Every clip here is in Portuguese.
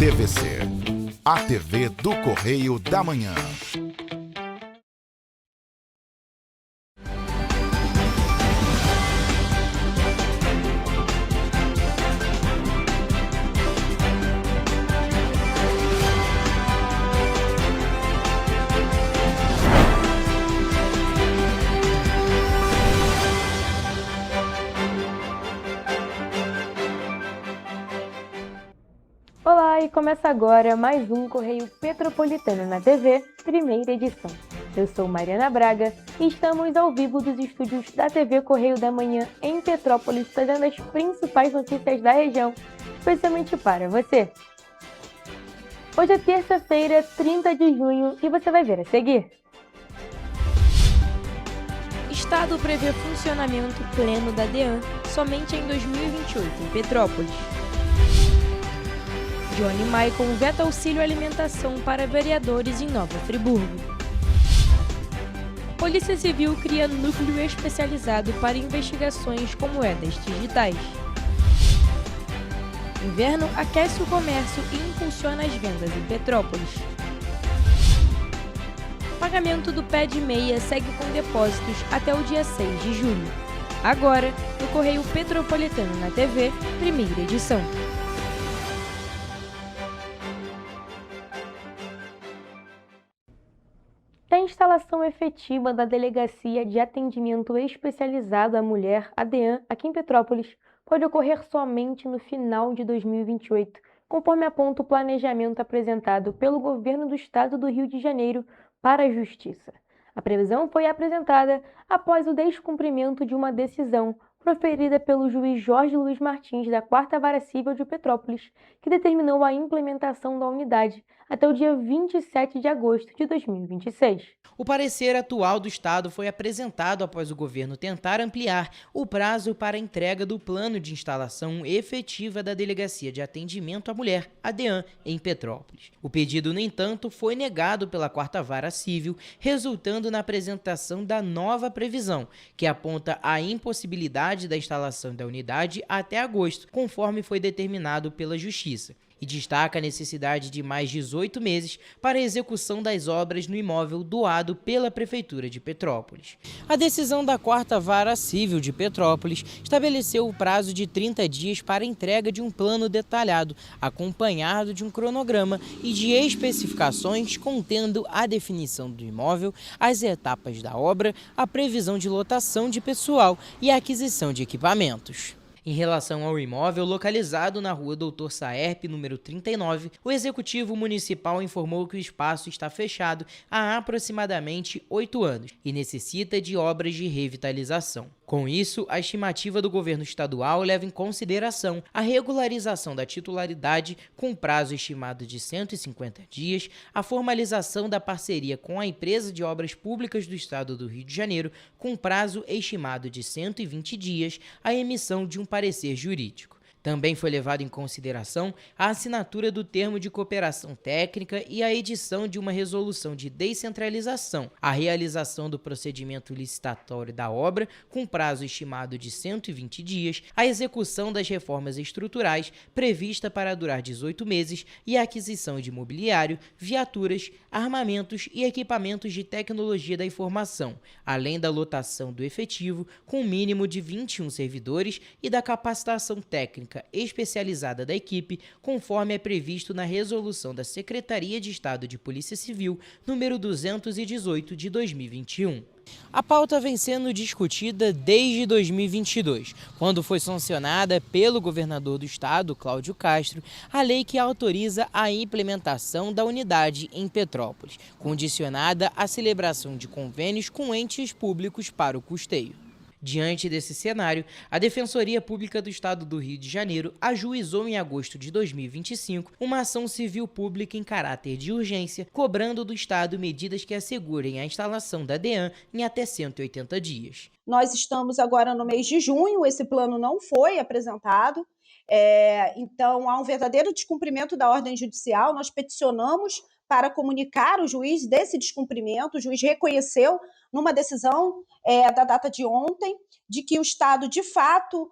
TVC, a TV do Correio da Manhã. Olá, e começa agora mais um Correio Petropolitano na TV, primeira edição. Eu sou Mariana Braga e estamos ao vivo dos estúdios da TV Correio da Manhã em Petrópolis, trazendo as principais notícias da região, especialmente para você. Hoje é terça-feira, 30 de junho, e você vai ver a seguir. Estado prevê funcionamento pleno da DEAN somente em 2028 em Petrópolis. Johnny Maicon veta auxílio alimentação para vereadores em Nova Friburgo. Polícia Civil cria núcleo especializado para investigações com moedas digitais. Inverno aquece o comércio e impulsiona as vendas em Petrópolis. Pagamento do pé de meia segue com depósitos até o dia 6 de julho. Agora, no Correio Petropolitano na TV, primeira edição. A instalação efetiva da Delegacia de Atendimento Especializado à Mulher, a DEAN, aqui em Petrópolis, pode ocorrer somente no final de 2028, conforme aponta o planejamento apresentado pelo Governo do Estado do Rio de Janeiro para a Justiça. A previsão foi apresentada após o descumprimento de uma decisão proferida pelo juiz Jorge Luiz Martins da 4ª Vara Civil de Petrópolis, que determinou a implementação da unidade até o dia 27 de agosto de 2026. O parecer atual do Estado foi apresentado após o governo tentar ampliar o prazo para a entrega do plano de instalação efetiva da Delegacia de Atendimento à Mulher, a DEAN, em Petrópolis. O pedido, no entanto, foi negado pela 4ª Vara Civil, resultando na apresentação da nova previsão, que aponta a impossibilidade da instalação da unidade até agosto, conforme foi determinado pela Justiça, e destaca a necessidade de mais 18 meses para a execução das obras no imóvel doado pela Prefeitura de Petrópolis. A decisão da 4ª Vara Civil de Petrópolis estabeleceu o prazo de 30 dias para a entrega de um plano detalhado, acompanhado de um cronograma e de especificações contendo a definição do imóvel, as etapas da obra, a previsão de lotação de pessoal e a aquisição de equipamentos. Em relação ao imóvel localizado na rua Doutor Saerp, número 39, o Executivo Municipal informou que o espaço está fechado há aproximadamente 8 anos e necessita de obras de revitalização. Com isso, a estimativa do governo estadual leva em consideração a regularização da titularidade com prazo estimado de 150 dias, a formalização da parceria com a Empresa de Obras Públicas do Estado do Rio de Janeiro com prazo estimado de 120 dias, a emissão de um parecer jurídico. Também foi levado em consideração a assinatura do termo de cooperação técnica e a edição de uma resolução de descentralização, a realização do procedimento licitatório da obra, com prazo estimado de 120 dias, a execução das reformas estruturais, prevista para durar 18 meses, e a aquisição de mobiliário, viaturas, armamentos e equipamentos de tecnologia da informação, além da lotação do efetivo, com um mínimo de 21 servidores, e da capacitação técnica especializada da equipe, conforme é previsto na resolução da Secretaria de Estado de Polícia Civil, número 218 de 2021. A pauta vem sendo discutida desde 2022, quando foi sancionada pelo governador do estado, Cláudio Castro, a lei que autoriza a implementação da unidade em Petrópolis, condicionada à celebração de convênios com entes públicos para o custeio. Diante desse cenário, a Defensoria Pública do Estado do Rio de Janeiro ajuizou em agosto de 2025 uma ação civil pública em caráter de urgência, cobrando do Estado medidas que assegurem a instalação da DEAN em até 180 dias. Nós estamos agora no mês de junho, esse plano não foi apresentado, então há um verdadeiro descumprimento da ordem judicial. Nós peticionamos para comunicar o juiz desse descumprimento. O juiz reconheceu numa decisão da data de ontem, de que o Estado, de fato,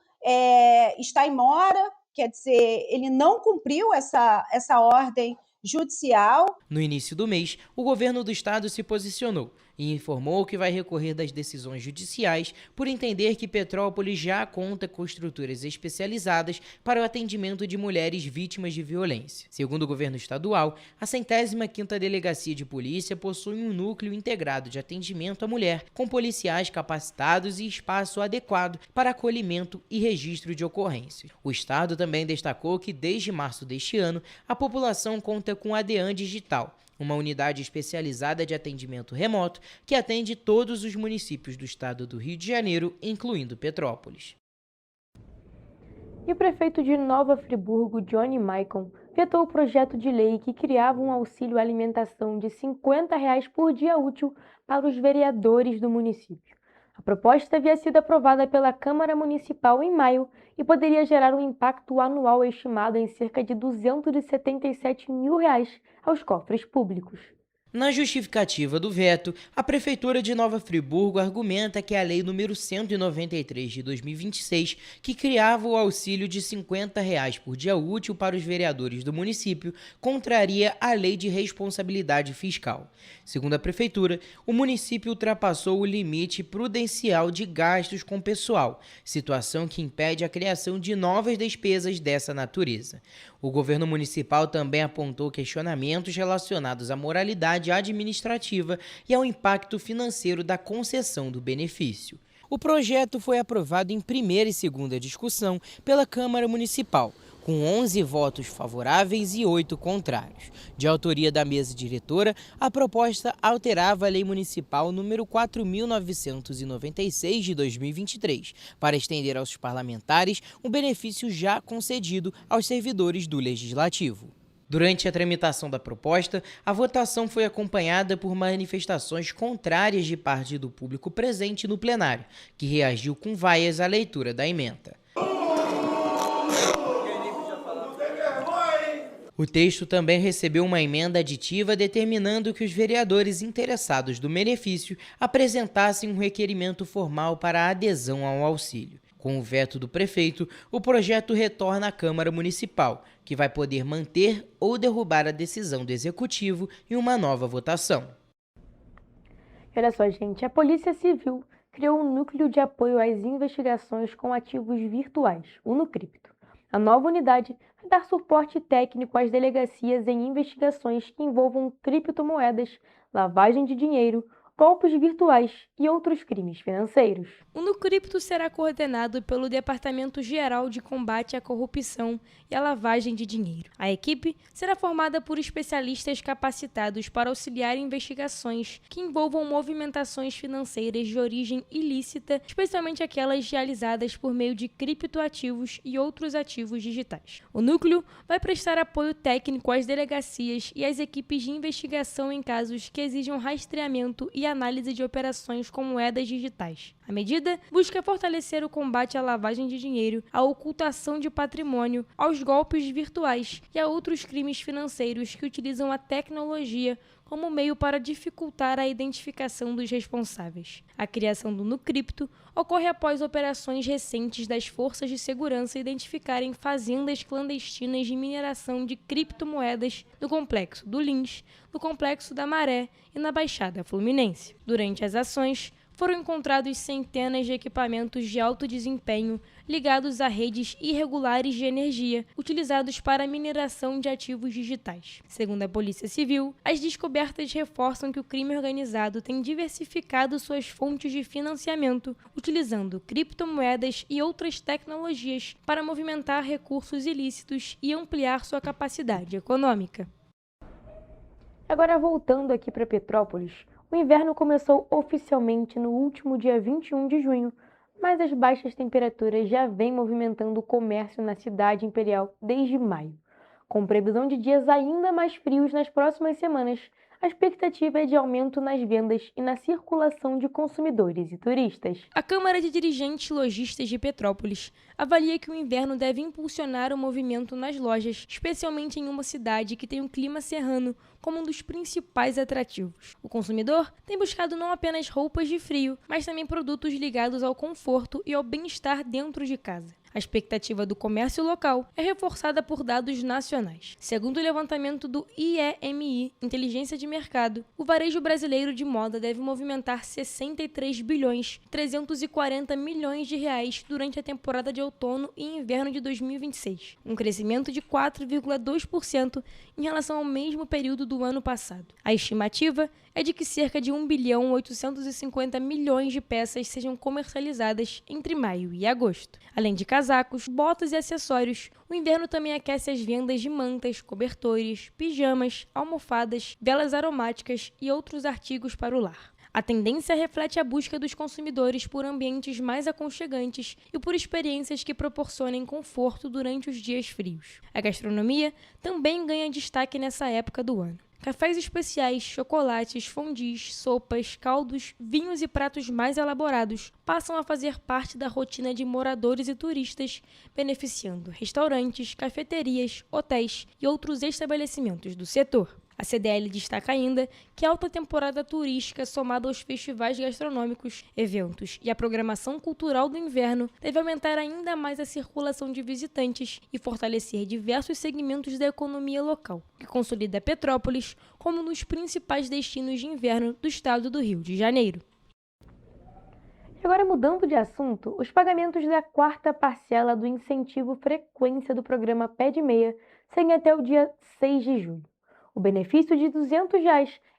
está em mora quer dizer, ele não cumpriu essa ordem judicial. No início do mês, o governo do estado se posicionou e informou que vai recorrer das decisões judiciais por entender que Petrópolis já conta com estruturas especializadas para o atendimento de mulheres vítimas de violência. Segundo o governo estadual, a 105ª Delegacia de Polícia possui um núcleo integrado de atendimento à mulher, com policiais capacitados e espaço adequado para acolhimento e registro de ocorrências. O estado também destacou que, desde março deste ano, a população conta com a DEAN Digital, uma unidade especializada de atendimento remoto que atende todos os municípios do estado do Rio de Janeiro, incluindo Petrópolis. E o prefeito de Nova Friburgo, Johnny Maicon, vetou o projeto de lei que criava um auxílio alimentação de R$ 50 por dia útil para os vereadores do município. A proposta havia sido aprovada pela Câmara Municipal em maio e poderia gerar um impacto anual estimado em cerca de R$ 277 mil aos cofres públicos. Na justificativa do veto, a Prefeitura de Nova Friburgo argumenta que a Lei nº 193 de 2026, que criava o auxílio de R$ 50 por dia útil para os vereadores do município, contraria a Lei de Responsabilidade Fiscal. Segundo a Prefeitura, o município ultrapassou o limite prudencial de gastos com pessoal, situação que impede a criação de novas despesas dessa natureza. O governo municipal também apontou questionamentos relacionados à moralidade administrativa e ao impacto financeiro da concessão do benefício. O projeto foi aprovado em primeira e segunda discussão pela Câmara Municipal, com 11 votos favoráveis e 8 contrários. De autoria da mesa diretora, a proposta alterava a Lei Municipal número 4.996 de 2023, para estender aos parlamentares um benefício já concedido aos servidores do Legislativo. Durante a tramitação da proposta, a votação foi acompanhada por manifestações contrárias de parte do público presente no plenário, que reagiu com vaias à leitura da ementa. O texto também recebeu uma emenda aditiva determinando que os vereadores interessados do benefício apresentassem um requerimento formal para a adesão ao auxílio. Com o veto do prefeito, o projeto retorna à Câmara Municipal, que vai poder manter ou derrubar a decisão do Executivo em uma nova votação. Olha só, gente, a Polícia Civil criou um núcleo de apoio às investigações com ativos virtuais, o Nucripto. A nova unidade vai dar suporte técnico às delegacias em investigações que envolvam criptomoedas, lavagem de dinheiro, golpes virtuais e outros crimes financeiros. O Nucripto será coordenado pelo Departamento-Geral de Combate à Corrupção e à Lavagem de Dinheiro. A equipe será formada por especialistas capacitados para auxiliar em investigações que envolvam movimentações financeiras de origem ilícita, especialmente aquelas realizadas por meio de criptoativos e outros ativos digitais. O núcleo vai prestar apoio técnico às delegacias e às equipes de investigação em casos que exijam rastreamento e análise de operações com moedas digitais. A medida busca fortalecer o combate à lavagem de dinheiro, à ocultação de patrimônio, aos golpes virtuais e a outros crimes financeiros que utilizam a tecnologia como meio para dificultar a identificação dos responsáveis. A criação do Nucripto ocorre após operações recentes das forças de segurança identificarem fazendas clandestinas de mineração de criptomoedas no Complexo do Lins, no Complexo da Maré e na Baixada Fluminense. Durante as ações, foram encontrados centenas de equipamentos de alto desempenho ligados a redes irregulares de energia utilizados para a mineração de ativos digitais. Segundo a Polícia Civil, as descobertas reforçam que o crime organizado tem diversificado suas fontes de financiamento, utilizando criptomoedas e outras tecnologias para movimentar recursos ilícitos e ampliar sua capacidade econômica. Agora, voltando aqui para Petrópolis, o inverno começou oficialmente no último dia 21 de junho, mas as baixas temperaturas já vêm movimentando o comércio na cidade imperial desde maio. Com previsão de dias ainda mais frios nas próximas semanas, a expectativa é de aumento nas vendas e na circulação de consumidores e turistas. A Câmara de Dirigentes Lojistas de Petrópolis avalia que o inverno deve impulsionar o movimento nas lojas, especialmente em uma cidade que tem um clima serrano como um dos principais atrativos. O consumidor tem buscado não apenas roupas de frio, mas também produtos ligados ao conforto e ao bem-estar dentro de casa. A expectativa do comércio local é reforçada por dados nacionais. Segundo o levantamento do IEMI, Inteligência de Mercado, o varejo brasileiro de moda deve movimentar 63 bilhões 340 milhões de reais durante a temporada de outono e inverno de 2026, um crescimento de 4,2% em relação ao mesmo período do ano passado. A estimativa é de que cerca de 1 bilhão 850 milhões de peças sejam comercializadas entre maio e agosto. Além de casacos, botas e acessórios, o inverno também aquece as vendas de mantas, cobertores, pijamas, almofadas, velas aromáticas e outros artigos para o lar. A tendência reflete a busca dos consumidores por ambientes mais aconchegantes e por experiências que proporcionem conforto durante os dias frios. A gastronomia também ganha destaque nessa época do ano. Cafés especiais, chocolates, fondues, sopas, caldos, vinhos e pratos mais elaborados passam a fazer parte da rotina de moradores e turistas, beneficiando restaurantes, cafeterias, hotéis e outros estabelecimentos do setor. A CDL destaca ainda que a alta temporada turística, somada aos festivais gastronômicos, eventos e a programação cultural do inverno, deve aumentar ainda mais a circulação de visitantes e fortalecer diversos segmentos da economia local, que consolida Petrópolis como um dos principais destinos de inverno do estado do Rio de Janeiro. Agora, mudando de assunto, os pagamentos da quarta parcela do incentivo frequência do programa Pé de Meia seguem até o dia 6 de julho. O benefício de R$ 200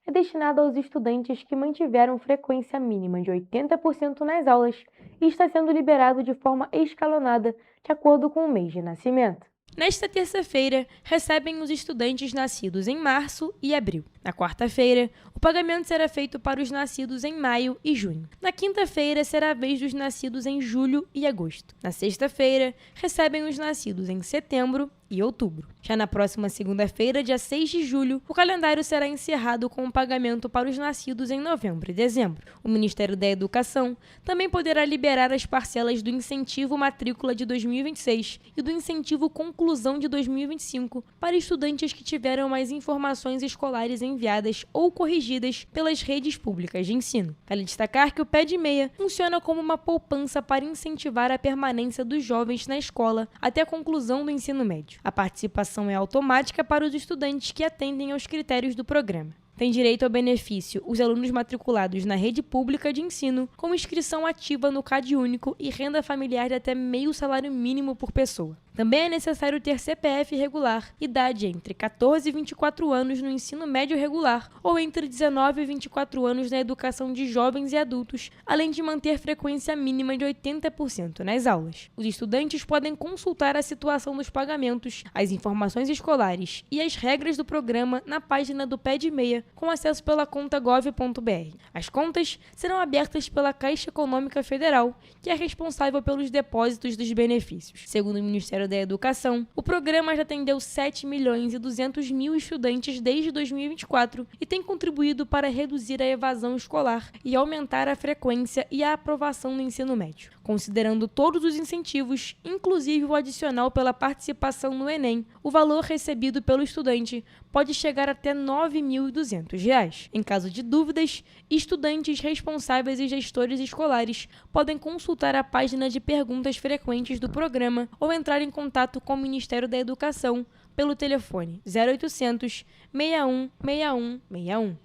é destinado aos estudantes que mantiveram frequência mínima de 80% nas aulas e está sendo liberado de forma escalonada, de acordo com o mês de nascimento. Nesta terça-feira, recebem os estudantes nascidos em março e abril. Na quarta-feira, o pagamento será feito para os nascidos em maio e junho. Na quinta-feira, será a vez dos nascidos em julho e agosto. Na sexta-feira, recebem os nascidos em setembro e outubro. Já na próxima segunda-feira, dia 6 de julho, o calendário será encerrado com o pagamento para os nascidos em novembro e dezembro. O Ministério da Educação também poderá liberar as parcelas do Incentivo Matrícula de 2026 e do Incentivo Conclusão de 2025 para estudantes que tiveram mais informações escolares enviadas ou corrigidas pelas redes públicas de ensino. Vale destacar que o Pé de Meia funciona como uma poupança para incentivar a permanência dos jovens na escola até a conclusão do ensino médio. A participação é automática para os estudantes que atendem aos critérios do programa. Tem direito ao benefício os alunos matriculados na rede pública de ensino com inscrição ativa no CadÚnico e renda familiar de até meio salário mínimo por pessoa. Também é necessário ter CPF regular, idade entre 14 e 24 anos no ensino médio regular ou entre 19 e 24 anos na educação de jovens e adultos, além de manter frequência mínima de 80% nas aulas. Os estudantes podem consultar a situação dos pagamentos, as informações escolares e as regras do programa na página do Pé de Meia, com acesso pela conta gov.br. As contas serão abertas pela Caixa Econômica Federal, que é responsável pelos depósitos dos benefícios. Segundo o Ministério da Educação, o programa já atendeu 7 milhões e 200 mil estudantes desde 2024 e tem contribuído para reduzir a evasão escolar e aumentar a frequência e a aprovação no ensino médio. Considerando todos os incentivos, inclusive o adicional pela participação no Enem, o valor recebido pelo estudante pode chegar até R$ 9.200. Em caso de dúvidas, estudantes responsáveis e gestores escolares podem consultar a página de perguntas frequentes do programa ou entrar em contato com o Ministério da Educação pelo telefone 0800 61 61 61.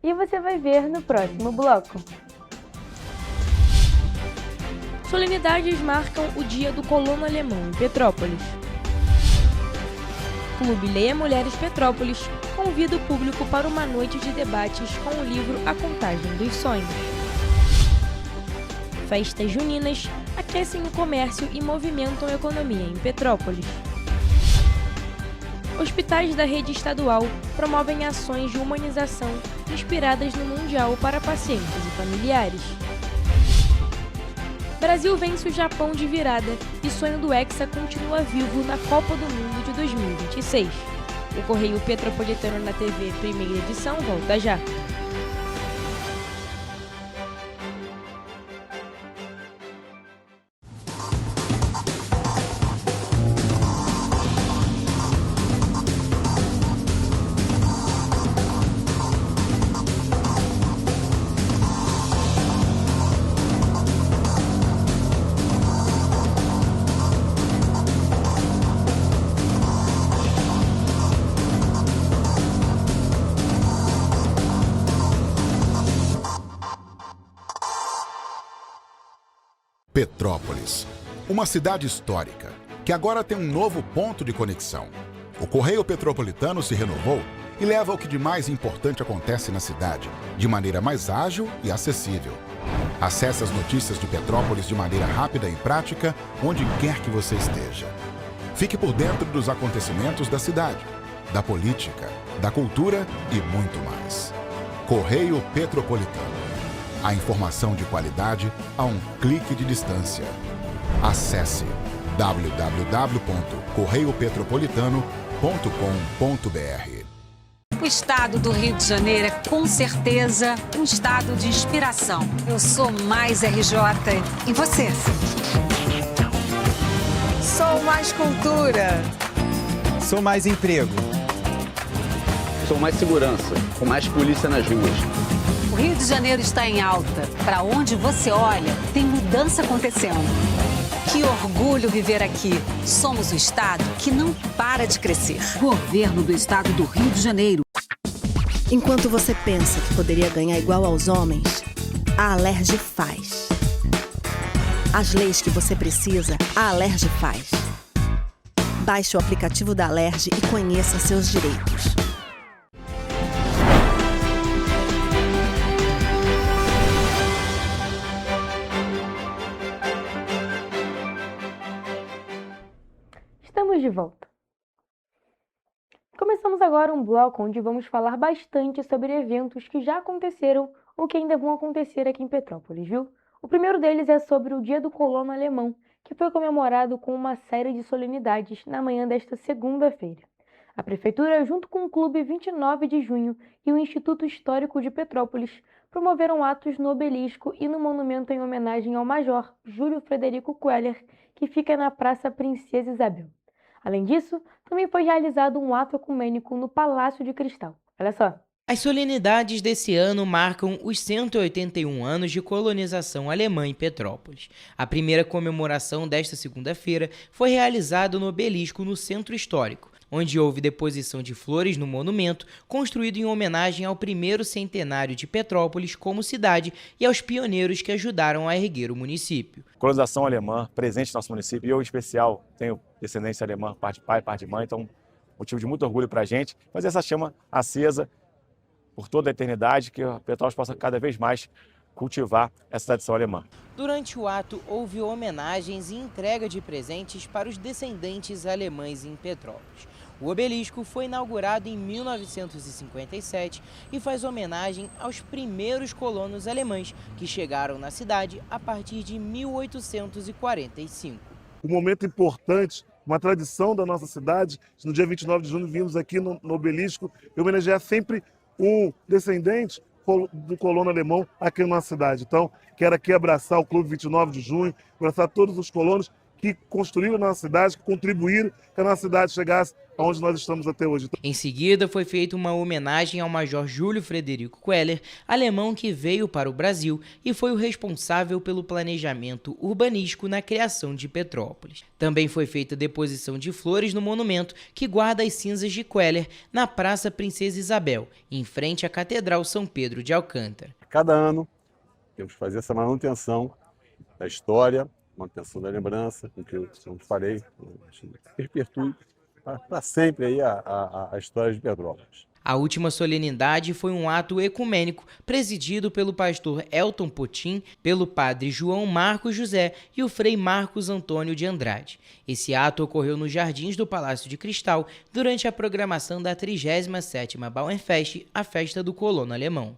E você vai ver no próximo bloco. Solenidades marcam o Dia do Colono Alemão em Petrópolis. Clube Leia Mulheres Petrópolis convida o público para uma noite de debates com o livro A Contagem dos Sonhos. Festas juninas aquecem o comércio e movimentam a economia em Petrópolis. Hospitais da rede estadual promovem ações de humanização inspiradas no Mundial para pacientes e familiares. Brasil vence o Japão de virada e sonho do Hexa continua vivo na Copa do Mundo de 2026. O Correio Petropolitano na TV, primeira edição, volta já. Petrópolis, uma cidade histórica que agora tem um novo ponto de conexão. O Correio Petropolitano se renovou e leva o que de mais importante acontece na cidade, de maneira mais ágil e acessível. Acesse as notícias de Petrópolis de maneira rápida e prática, onde quer que você esteja. Fique por dentro dos acontecimentos da cidade, da política, da cultura e muito mais. Correio Petropolitano. A informação de qualidade a um clique de distância. Acesse www.correiopetropolitano.com.br. O estado do Rio de Janeiro é, com certeza, um estado de inspiração. Eu sou mais RJ. E você? Sou mais cultura. Sou mais emprego. Sou mais segurança, com mais polícia nas ruas. O Rio de Janeiro está em alta. Para onde você olha, tem mudança acontecendo. Que orgulho viver aqui. Somos o estado que não para de crescer. Governo do estado do Rio de Janeiro. Enquanto você pensa que poderia ganhar igual aos homens, a Alerj faz. As leis que você precisa, a Alerj faz. Baixe o aplicativo da Alerj e conheça seus direitos. Estamos de volta. Começamos agora um bloco onde vamos falar bastante sobre eventos que já aconteceram ou que ainda vão acontecer aqui em Petrópolis, viu? O primeiro deles é sobre o Dia do Colono Alemão, que foi comemorado com uma série de solenidades na manhã desta segunda-feira. A Prefeitura, junto com o Clube 29 de Junho e o Instituto Histórico de Petrópolis, promoveram atos no Obelisco e no monumento em homenagem ao Major Júlio Frederico Queller, que fica na Praça Princesa Isabel. Além disso, também foi realizado um ato ecumênico no Palácio de Cristal. Olha só. As solenidades desse ano marcam os 181 anos de colonização alemã em Petrópolis. A primeira comemoração desta segunda-feira foi realizada no Obelisco, no Centro Histórico, onde houve deposição de flores no monumento, construído em homenagem ao primeiro centenário de Petrópolis como cidade e aos pioneiros que ajudaram a erguer o município. Colonização alemã presente no nosso município, e eu, em especial, tenho descendência alemã, parte de pai, parte de mãe, então motivo de muito orgulho para a gente, mas essa chama acesa por toda a eternidade, que Petrópolis possa cada vez mais cultivar essa tradição alemã. Durante o ato, houve homenagens e entrega de presentes para os descendentes alemães em Petrópolis. O obelisco foi inaugurado em 1957 e faz homenagem aos primeiros colonos alemães que chegaram na cidade a partir de 1845. Um momento importante, uma tradição da nossa cidade. No dia 29 de junho vimos aqui no obelisco homenagear sempre um descendente do colono alemão aqui na nossa cidade. Então, quero aqui abraçar o Clube 29 de Junho, abraçar todos os colonos que construíram a nossa cidade, que contribuíram que a nossa cidade chegasse aonde nós estamos até hoje. Em seguida, foi feita uma homenagem ao Major Júlio Frederico Queller, alemão que veio para o Brasil e foi o responsável pelo planejamento urbanístico na criação de Petrópolis. Também foi feita deposição de flores no monumento que guarda as cinzas de Queller na Praça Princesa Isabel, em frente à Catedral São Pedro de Alcântara. Cada ano, temos que fazer essa manutenção da história, manutenção da lembrança, com que eu falei, perpetue para sempre aí a história de Petrópolis. A última solenidade foi um ato ecumênico presidido pelo pastor Elton Potim, pelo padre João Marcos José e o frei Marcos Antônio de Andrade. Esse ato ocorreu nos jardins do Palácio de Cristal durante a programação da 37ª Bauernfest, a festa do colono alemão.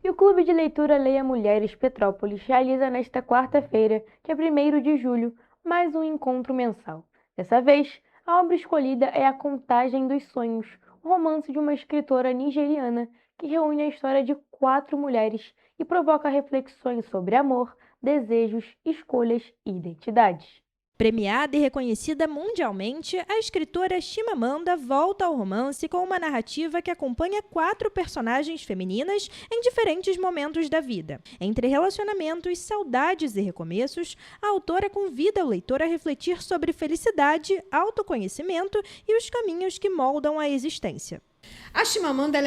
E o Clube de Leitura Leia Mulheres Petrópolis realiza nesta quarta-feira, que é 1º de julho, mais um encontro mensal. Dessa vez, a obra escolhida é A Contagem dos Sonhos, um romance de uma escritora nigeriana que reúne a história de 4 mulheres e provoca reflexões sobre amor, desejos, escolhas e identidades. Premiada e reconhecida mundialmente, a escritora Chimamanda volta ao romance com uma narrativa que acompanha 4 personagens femininas em diferentes momentos da vida. Entre relacionamentos, saudades e recomeços, a autora convida o leitor a refletir sobre felicidade, autoconhecimento e os caminhos que moldam a existência. A Chimamanda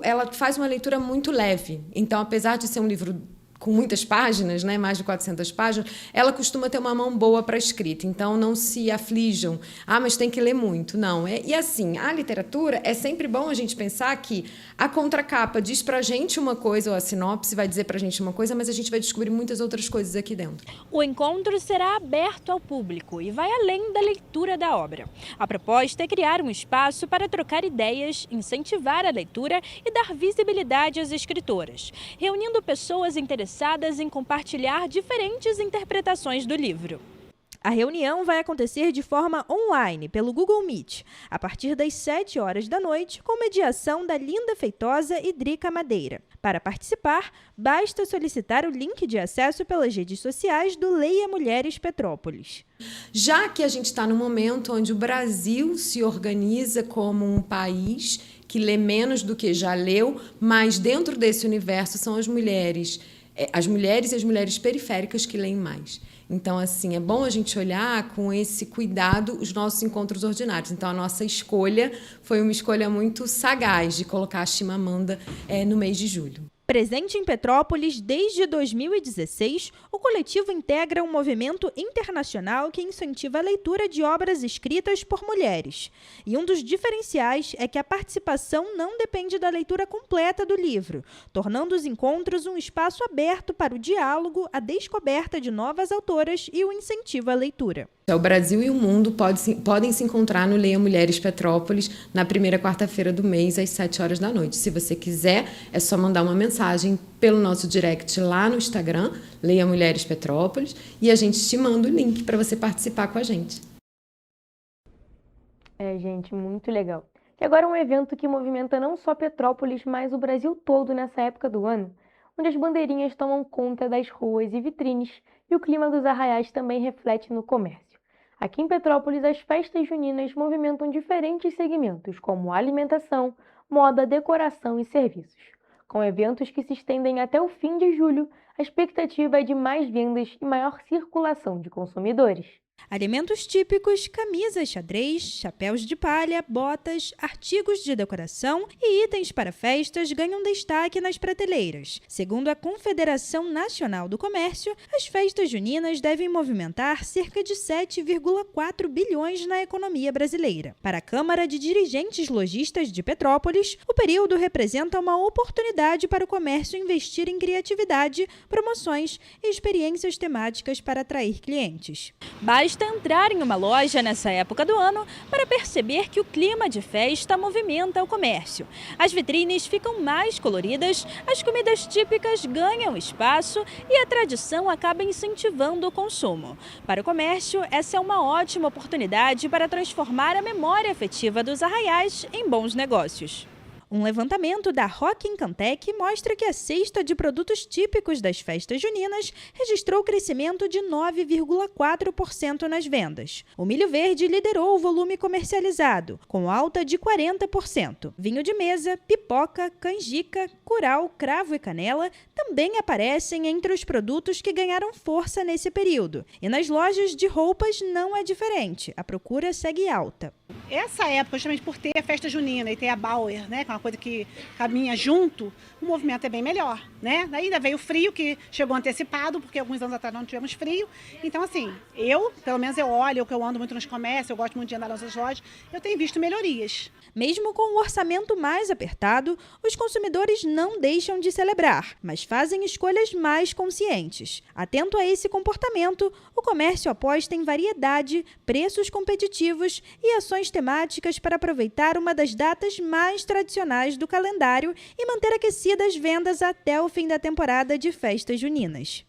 ela faz uma leitura muito leve. Então, apesar de ser um livro com muitas páginas, né, mais de 400 páginas, ela costuma ter uma mão boa para escrita, então não se aflijam, mas tem que ler muito, não. E assim, a literatura, é sempre bom a gente pensar que a contracapa diz pra gente uma coisa, ou a sinopse vai dizer pra gente uma coisa, mas a gente vai descobrir muitas outras coisas aqui dentro. O encontro será aberto ao público e vai além da leitura da obra. A proposta é criar um espaço para trocar ideias, incentivar a leitura e dar visibilidade às escritoras, reunindo pessoas interessadas em compartilhar diferentes interpretações do livro. A reunião vai acontecer de forma online, pelo Google Meet, a partir das 7 horas da noite, com mediação da Linda Feitosa e Drica Madeira. Para participar, basta solicitar o link de acesso pelas redes sociais do Leia Mulheres Petrópolis. Já que a gente está num momento onde o Brasil se organiza como um país que lê menos do que já leu, mas dentro desse universo são as mulheres e as mulheres periféricas que leem mais. Então, assim, é bom a gente olhar com esse cuidado os nossos encontros ordinários. Então, a nossa escolha foi uma escolha muito sagaz de colocar a Chimamanda no mês de julho. Presente em Petrópolis desde 2016, o coletivo integra um movimento internacional que incentiva a leitura de obras escritas por mulheres. E um dos diferenciais é que a participação não depende da leitura completa do livro, tornando os encontros um espaço aberto para o diálogo, a descoberta de novas autoras e o incentivo à leitura. O Brasil e o mundo podem se encontrar no Leia Mulheres Petrópolis na primeira quarta-feira do mês, às 7 horas da noite. Se você quiser, é só mandar uma mensagem pelo nosso direct lá no Instagram, Leia Mulheres Petrópolis, e a gente te manda o link para você participar com a gente. Gente, muito legal. E agora um evento que movimenta não só Petrópolis, mas o Brasil todo nessa época do ano, onde as bandeirinhas tomam conta das ruas e vitrines e o clima dos arraiais também reflete no comércio. Aqui em Petrópolis, as festas juninas movimentam diferentes segmentos, como alimentação, moda, decoração e serviços. Com eventos que se estendem até o fim de julho, a expectativa é de mais vendas e maior circulação de consumidores. Alimentos típicos, camisas xadrez, chapéus de palha, botas, artigos de decoração e itens para festas ganham destaque nas prateleiras. Segundo a Confederação Nacional do Comércio, as festas juninas devem movimentar cerca de 7,4 bilhões na economia brasileira. Para a Câmara de Dirigentes Lojistas de Petrópolis, o período representa uma oportunidade para o comércio investir em criatividade, promoções e experiências temáticas para atrair clientes. Basta entrar em uma loja nessa época do ano para perceber que o clima de festa movimenta o comércio. As vitrines ficam mais coloridas, as comidas típicas ganham espaço e a tradição acaba incentivando o consumo. Para o comércio, essa é uma ótima oportunidade para transformar a memória afetiva dos arraiais em bons negócios. Um levantamento da Rock Incantec mostra que a cesta de produtos típicos das festas juninas registrou crescimento de 9,4% nas vendas. O milho verde liderou o volume comercializado, com alta de 40%. Vinho de mesa, pipoca, canjica, curau, cravo e canela também aparecem entre os produtos que ganharam força nesse período. E nas lojas de roupas não é diferente, a procura segue alta. Essa época, justamente por ter a festa junina e ter a Bauer, né, que é uma coisa que caminha junto, o movimento é bem melhor, né? Ainda veio o frio, que chegou antecipado, porque alguns anos atrás não tivemos frio. Então, assim, pelo menos eu olho, que eu ando muito nos comércios, eu gosto muito de andar nas lojas, eu tenho visto melhorias. Mesmo com o orçamento mais apertado, os consumidores não deixam de celebrar, mas fazem escolhas mais conscientes. Atento a esse comportamento, o comércio aposta em variedade, preços competitivos e ações temáticas para aproveitar uma das datas mais tradicionais do calendário e manter aquecidas as vendas até o fim da temporada de festas juninas.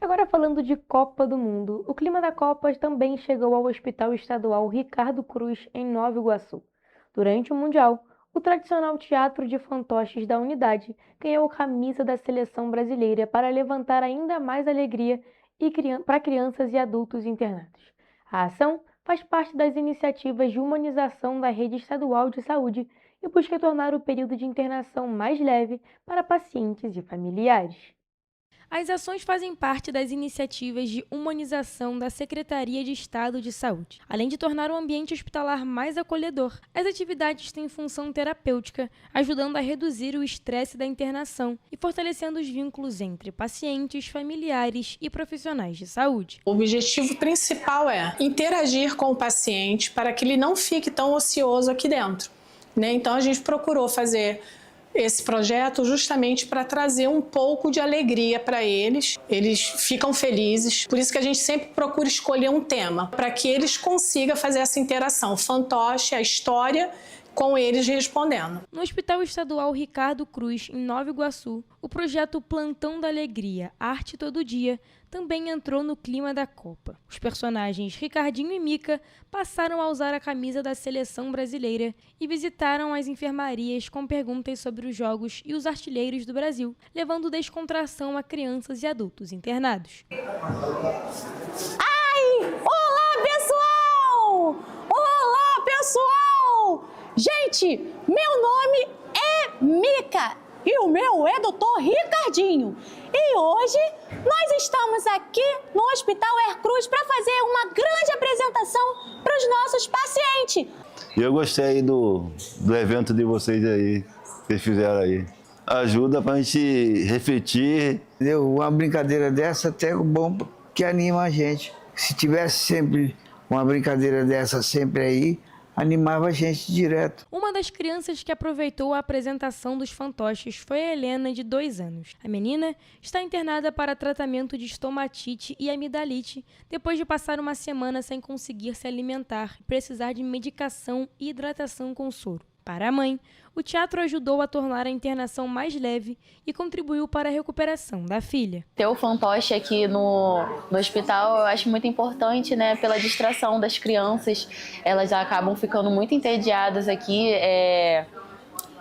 Agora falando de Copa do Mundo, o clima da Copa também chegou ao Hospital Estadual Ricardo Cruz, em Nova Iguaçu. Durante o Mundial, o tradicional Teatro de Fantoches da Unidade ganhou camisa da seleção brasileira para levantar ainda mais alegria para crianças e adultos internados. A ação faz parte das iniciativas de humanização da Rede Estadual de Saúde e busca tornar o período de internação mais leve para pacientes e familiares. As ações fazem parte das iniciativas de humanização da Secretaria de Estado de Saúde. Além de tornar o ambiente hospitalar mais acolhedor, as atividades têm função terapêutica, ajudando a reduzir o estresse da internação e fortalecendo os vínculos entre pacientes, familiares e profissionais de saúde. O objetivo principal é interagir com o paciente para que ele não fique tão ocioso aqui dentro, né? Então a gente procurou fazer esse projeto justamente para trazer um pouco de alegria para eles. Eles ficam felizes, por isso que a gente sempre procura escolher um tema, para que eles consigam fazer essa interação, o fantoche, a história, com eles respondendo. No Hospital Estadual Ricardo Cruz, em Nova Iguaçu, o projeto Plantão da Alegria, Arte Todo Dia, também entrou no clima da Copa. Os personagens Ricardinho e Mica passaram a usar a camisa da seleção brasileira e visitaram as enfermarias com perguntas sobre os jogos e os artilheiros do Brasil, levando descontração a crianças e adultos internados. Olá, pessoal! Olá, pessoal! Gente, meu nome é Mica e o meu é Dr. Ricardinho. E hoje nós estamos aqui no Hospital Cruz para fazer uma grande apresentação para os nossos pacientes. Eu gostei aí do evento de vocês aí, que vocês fizeram aí. Ajuda para a gente refletir. Uma brincadeira dessa até é bom que anima a gente. Se tivesse sempre uma brincadeira dessa sempre aí, animava a gente direto. Uma das crianças que aproveitou a apresentação dos fantoches foi a Helena, de 2 anos. A menina está internada para tratamento de estomatite e amidalite, depois de passar uma semana sem conseguir se alimentar e precisar de medicação e hidratação com soro. Para a mãe, o teatro ajudou a tornar a internação mais leve e contribuiu para a recuperação da filha. Ter o fantoche aqui no hospital eu acho muito importante, né? Pela distração das crianças. Elas acabam ficando muito entediadas aqui,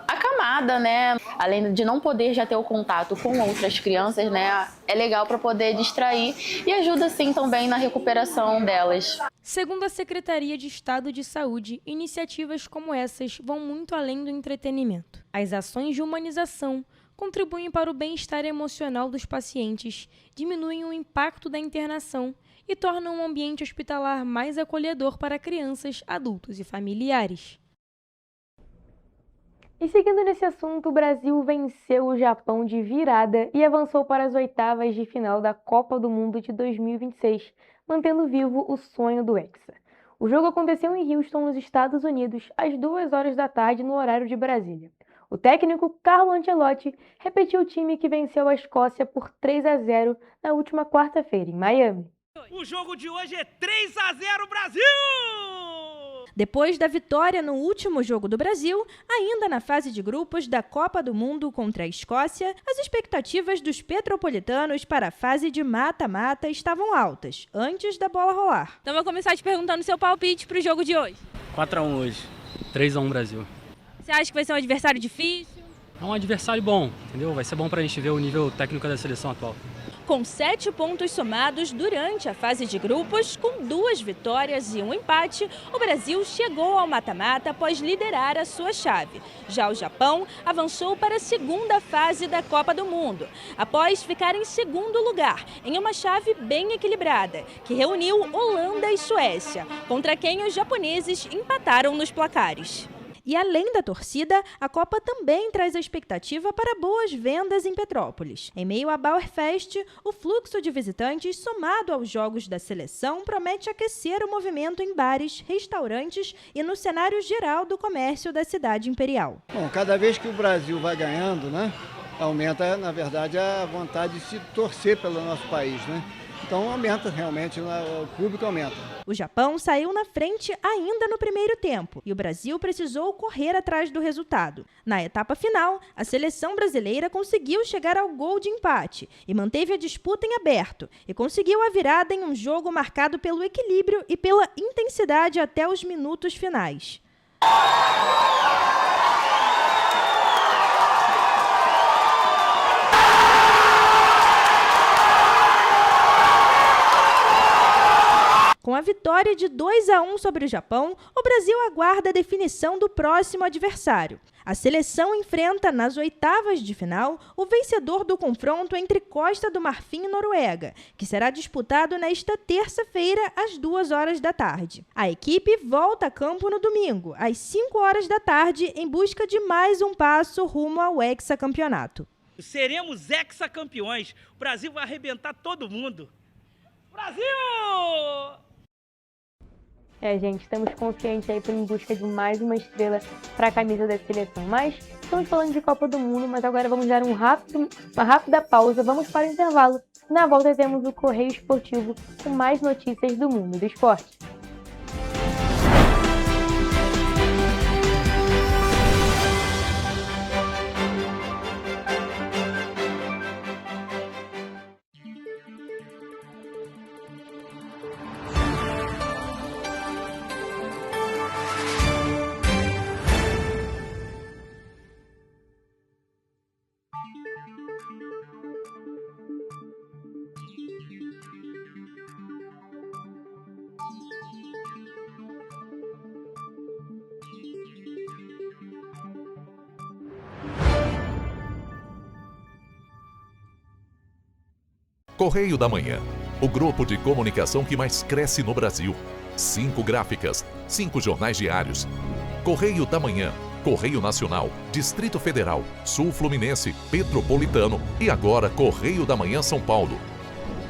acamada, né? Além de não poder já ter o contato com outras crianças, né? É legal para poder distrair e ajuda sim também na recuperação delas. Segundo a Secretaria de Estado de Saúde, iniciativas como essas vão muito além do entretenimento. As ações de humanização contribuem para o bem-estar emocional dos pacientes, diminuem o impacto da internação e tornam o ambiente hospitalar mais acolhedor para crianças, adultos e familiares. E seguindo nesse assunto, o Brasil venceu o Japão de virada e avançou para as oitavas de final da Copa do Mundo de 2026, mantendo vivo o sonho do Hexa. O jogo aconteceu em Houston, nos Estados Unidos, às 2h da tarde no horário de Brasília. O técnico Carlo Ancelotti repetiu o time que venceu a Escócia por 3-0 na última quarta-feira, em Miami. O jogo de hoje é 3-0 Brasil! Depois da vitória no último jogo do Brasil, ainda na fase de grupos da Copa do Mundo contra a Escócia, as expectativas dos petropolitanos para a fase de mata-mata estavam altas, antes da bola rolar. Então vou começar te perguntando seu palpite para o jogo de hoje. 4-1 hoje, 3-1 Brasil. Você acha que vai ser um adversário difícil? É um adversário bom, entendeu? Vai ser bom para a gente ver o nível técnico da seleção atual. Com 7 pontos somados durante a fase de grupos, com 2 vitórias e 1 empate, o Brasil chegou ao mata-mata após liderar a sua chave. Já o Japão avançou para a segunda fase da Copa do Mundo, após ficar em segundo lugar, em uma chave bem equilibrada, que reuniu Holanda e Suécia, contra quem os japoneses empataram nos placares. E além da torcida, a Copa também traz a expectativa para boas vendas em Petrópolis. Em meio à Bauerfest, o fluxo de visitantes somado aos jogos da seleção promete aquecer o movimento em bares, restaurantes e no cenário geral do comércio da cidade imperial. Bom, cada vez que o Brasil vai ganhando, né, aumenta, na verdade, a vontade de se torcer pelo nosso país, né? Então aumenta realmente, o público aumenta. O Japão saiu na frente ainda no primeiro tempo e o Brasil precisou correr atrás do resultado. Na etapa final, a seleção brasileira conseguiu chegar ao gol de empate e manteve a disputa em aberto e conseguiu a virada em um jogo marcado pelo equilíbrio e pela intensidade até os minutos finais. Com a vitória de 2-1 sobre o Japão, o Brasil aguarda a definição do próximo adversário. A seleção enfrenta nas oitavas de final o vencedor do confronto entre Costa do Marfim e Noruega, que será disputado nesta terça-feira às 2h da tarde. A equipe volta a campo no domingo, às 5h da tarde, em busca de mais um passo rumo ao hexacampeonato. Seremos hexacampeões. O Brasil vai arrebentar todo mundo. Brasil! Gente, estamos confiantes aí em busca de mais uma estrela para a camisa da seleção. Mas estamos falando de Copa do Mundo, mas agora vamos dar uma rápida pausa. Vamos para o intervalo. Na volta temos o Correio Esportivo com mais notícias do mundo do esporte. Correio da Manhã, o grupo de comunicação que mais cresce no Brasil. 5 gráficas, 5 jornais diários. Correio da Manhã, Correio Nacional, Distrito Federal, Sul Fluminense, Petropolitano e agora Correio da Manhã São Paulo.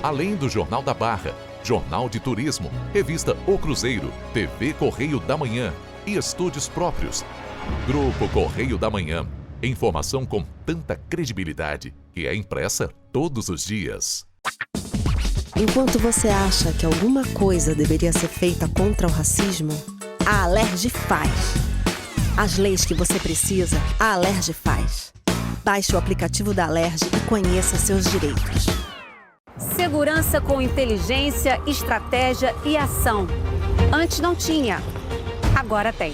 Além do Jornal da Barra, Jornal de Turismo, Revista O Cruzeiro, TV Correio da Manhã e estúdios próprios. Grupo Correio da Manhã, informação com tanta credibilidade que é impressa todos os dias. Enquanto você acha que alguma coisa deveria ser feita contra o racismo, a Alerj faz. As leis que você precisa, a Alerj faz. Baixe o aplicativo da Alerj e conheça seus direitos. Segurança com inteligência, estratégia e ação. Antes não tinha, agora tem.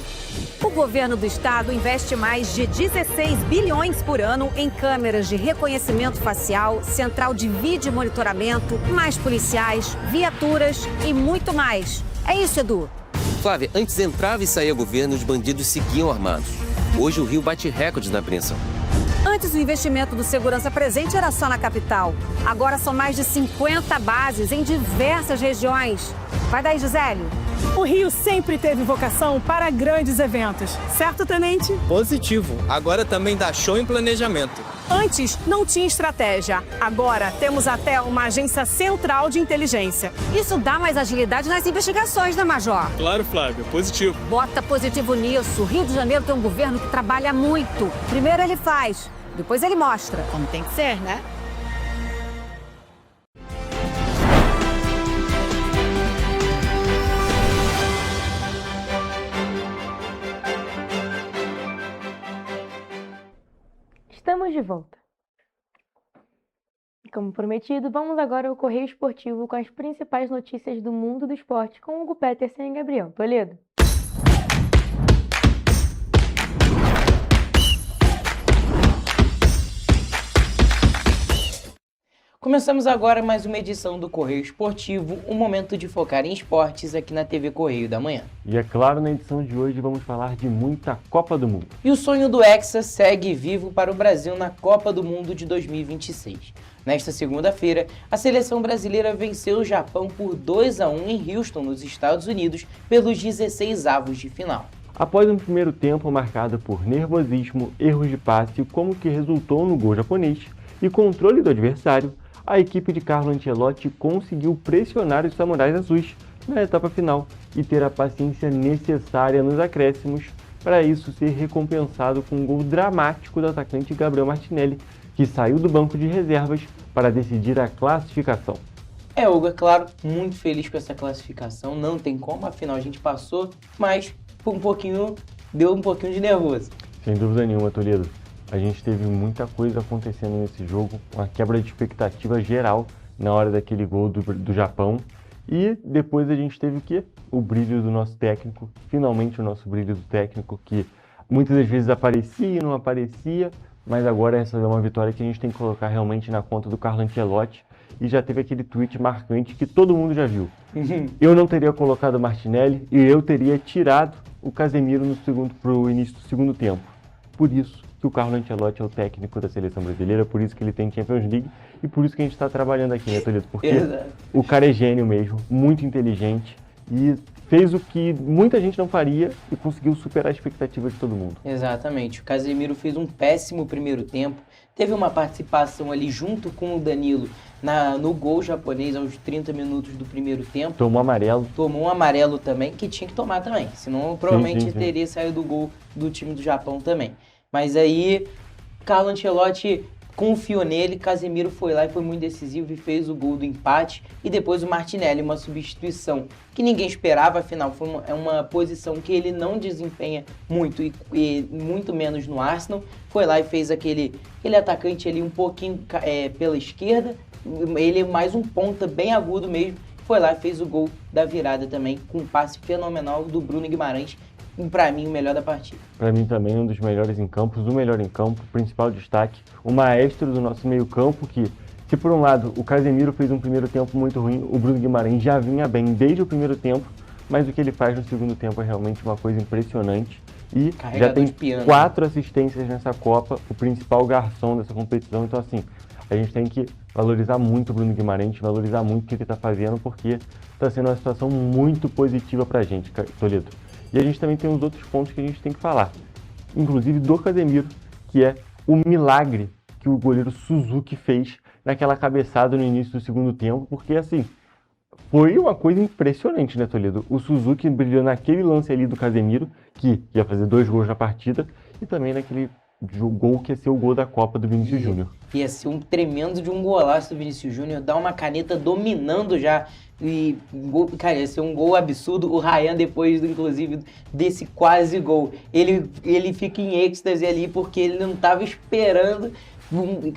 O governo do estado investe mais de 16 bilhões por ano em câmeras de reconhecimento facial, central de vídeo monitoramento, mais policiais, viaturas e muito mais. É isso, Edu. Flávia, antes entrava e saía governo, os bandidos seguiam armados. Hoje o Rio bate recordes na apreensão. Antes o investimento do Segurança Presente era só na capital. Agora são mais de 50 bases em diversas regiões. Vai daí, Gisele. O Rio sempre teve vocação para grandes eventos, certo, Tenente? Positivo. Agora também dá show em planejamento. Antes não tinha estratégia. Agora temos até uma agência central de inteligência. Isso dá mais agilidade nas investigações, né, Major? Claro, Flávio. Positivo. Bota positivo nisso. O Rio de Janeiro tem um governo que trabalha muito. Primeiro ele faz, depois ele mostra. Como tem que ser, né? Estamos de volta. Como prometido, vamos agora ao Correio Esportivo com as principais notícias do mundo do esporte com Hugo Petersen e Gabriel Toledo. Começamos agora mais uma edição do Correio Esportivo, um momento de focar em esportes aqui na TV Correio da Manhã. E é claro, na edição de hoje vamos falar de muita Copa do Mundo. E o sonho do Hexa segue vivo para o Brasil na Copa do Mundo de 2026. Nesta segunda-feira, a seleção brasileira venceu o Japão por 2-1 em Houston, nos Estados Unidos, pelos 16avos de final. Após um primeiro tempo marcado por nervosismo, erros de passe, como que resultou no gol japonês, e controle do adversário, a equipe de Carlo Ancelotti conseguiu pressionar os Samurais Azuis na etapa final e ter a paciência necessária nos acréscimos para isso ser recompensado com um gol dramático do atacante Gabriel Martinelli, que saiu do banco de reservas para decidir a classificação. Hugo, é claro, muito feliz com essa classificação, não tem como, afinal a gente passou, mas deu um pouquinho de nervoso. Sem dúvida nenhuma, Toledo. A gente teve muita coisa acontecendo nesse jogo, uma quebra de expectativa geral na hora daquele gol do Japão. E depois a gente teve o quê? O brilho do nosso técnico, finalmente o nosso brilho do técnico, que muitas das vezes aparecia e não aparecia, mas agora essa é uma vitória que a gente tem que colocar realmente na conta do Carlo Ancelotti. E já teve aquele tweet marcante que todo mundo já viu. Eu não teria colocado o Martinelli e eu teria tirado o Casemiro pro início do segundo tempo. Por isso que o Carlo Ancelotti é o técnico da seleção brasileira, por isso que ele tem Champions League e por isso que a gente está trabalhando aqui, né, Toledo? Porque o cara é gênio mesmo, muito inteligente e fez o que muita gente não faria e conseguiu superar a expectativa de todo mundo. Exatamente. O Casemiro fez um péssimo primeiro tempo. Teve uma participação ali junto com o Danilo no gol japonês aos 30 minutos do primeiro tempo. Tomou amarelo. Tomou um amarelo também, que tinha que tomar também. Senão provavelmente sim. teria saído do gol do time do Japão também. Mas aí, Carlo Ancelotti confiou nele, Casemiro foi lá e foi muito decisivo e fez o gol do empate. E depois o Martinelli, uma substituição que ninguém esperava, afinal foi uma posição que ele não desempenha muito e muito menos no Arsenal. Foi lá e fez aquele atacante ali um pouquinho pela esquerda, ele mais um ponta bem agudo mesmo. Foi lá e fez o gol da virada também, com um passe fenomenal do Bruno Guimarães. Para mim, o melhor da partida. Para mim também, um dos melhores em campo, o melhor em campo, principal destaque, o maestro do nosso meio campo, que se por um lado o Casemiro fez um primeiro tempo muito ruim, o Bruno Guimarães já vinha bem desde o primeiro tempo, mas o que ele faz no segundo tempo é realmente uma coisa impressionante. E já tem 4 assistências nessa Copa, o principal garçom dessa competição, então assim, a gente tem que valorizar muito o Bruno Guimarães, valorizar muito o que ele está fazendo, porque está sendo uma situação muito positiva para a gente, Toledo. E a gente também tem os outros pontos que a gente tem que falar, inclusive do Casemiro, que é o milagre que o goleiro Suzuki fez naquela cabeçada no início do segundo tempo, porque assim, foi uma coisa impressionante, né, Toledo? O Suzuki brilhou naquele lance ali do Casemiro, que ia fazer 2 gols na partida, e também naquele gol que ia ser o gol da Copa do Vinícius Júnior. Ia ser um tremendo de um golaço do Vinícius Júnior, dá uma caneta dominando já. E, cara, ia ser um gol absurdo. O Ryan, depois, inclusive, desse quase gol, ele fica em êxtase ali, porque ele não estava esperando.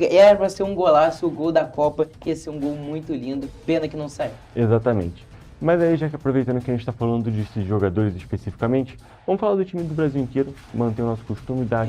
Era para ser um golaço, o gol da Copa, ia ser um gol muito lindo. Pena que não saiu. Exatamente. Mas aí, já que aproveitando que a gente está falando desses jogadores especificamente, vamos falar do time do Brasil inteiro, manter o nosso costume, dar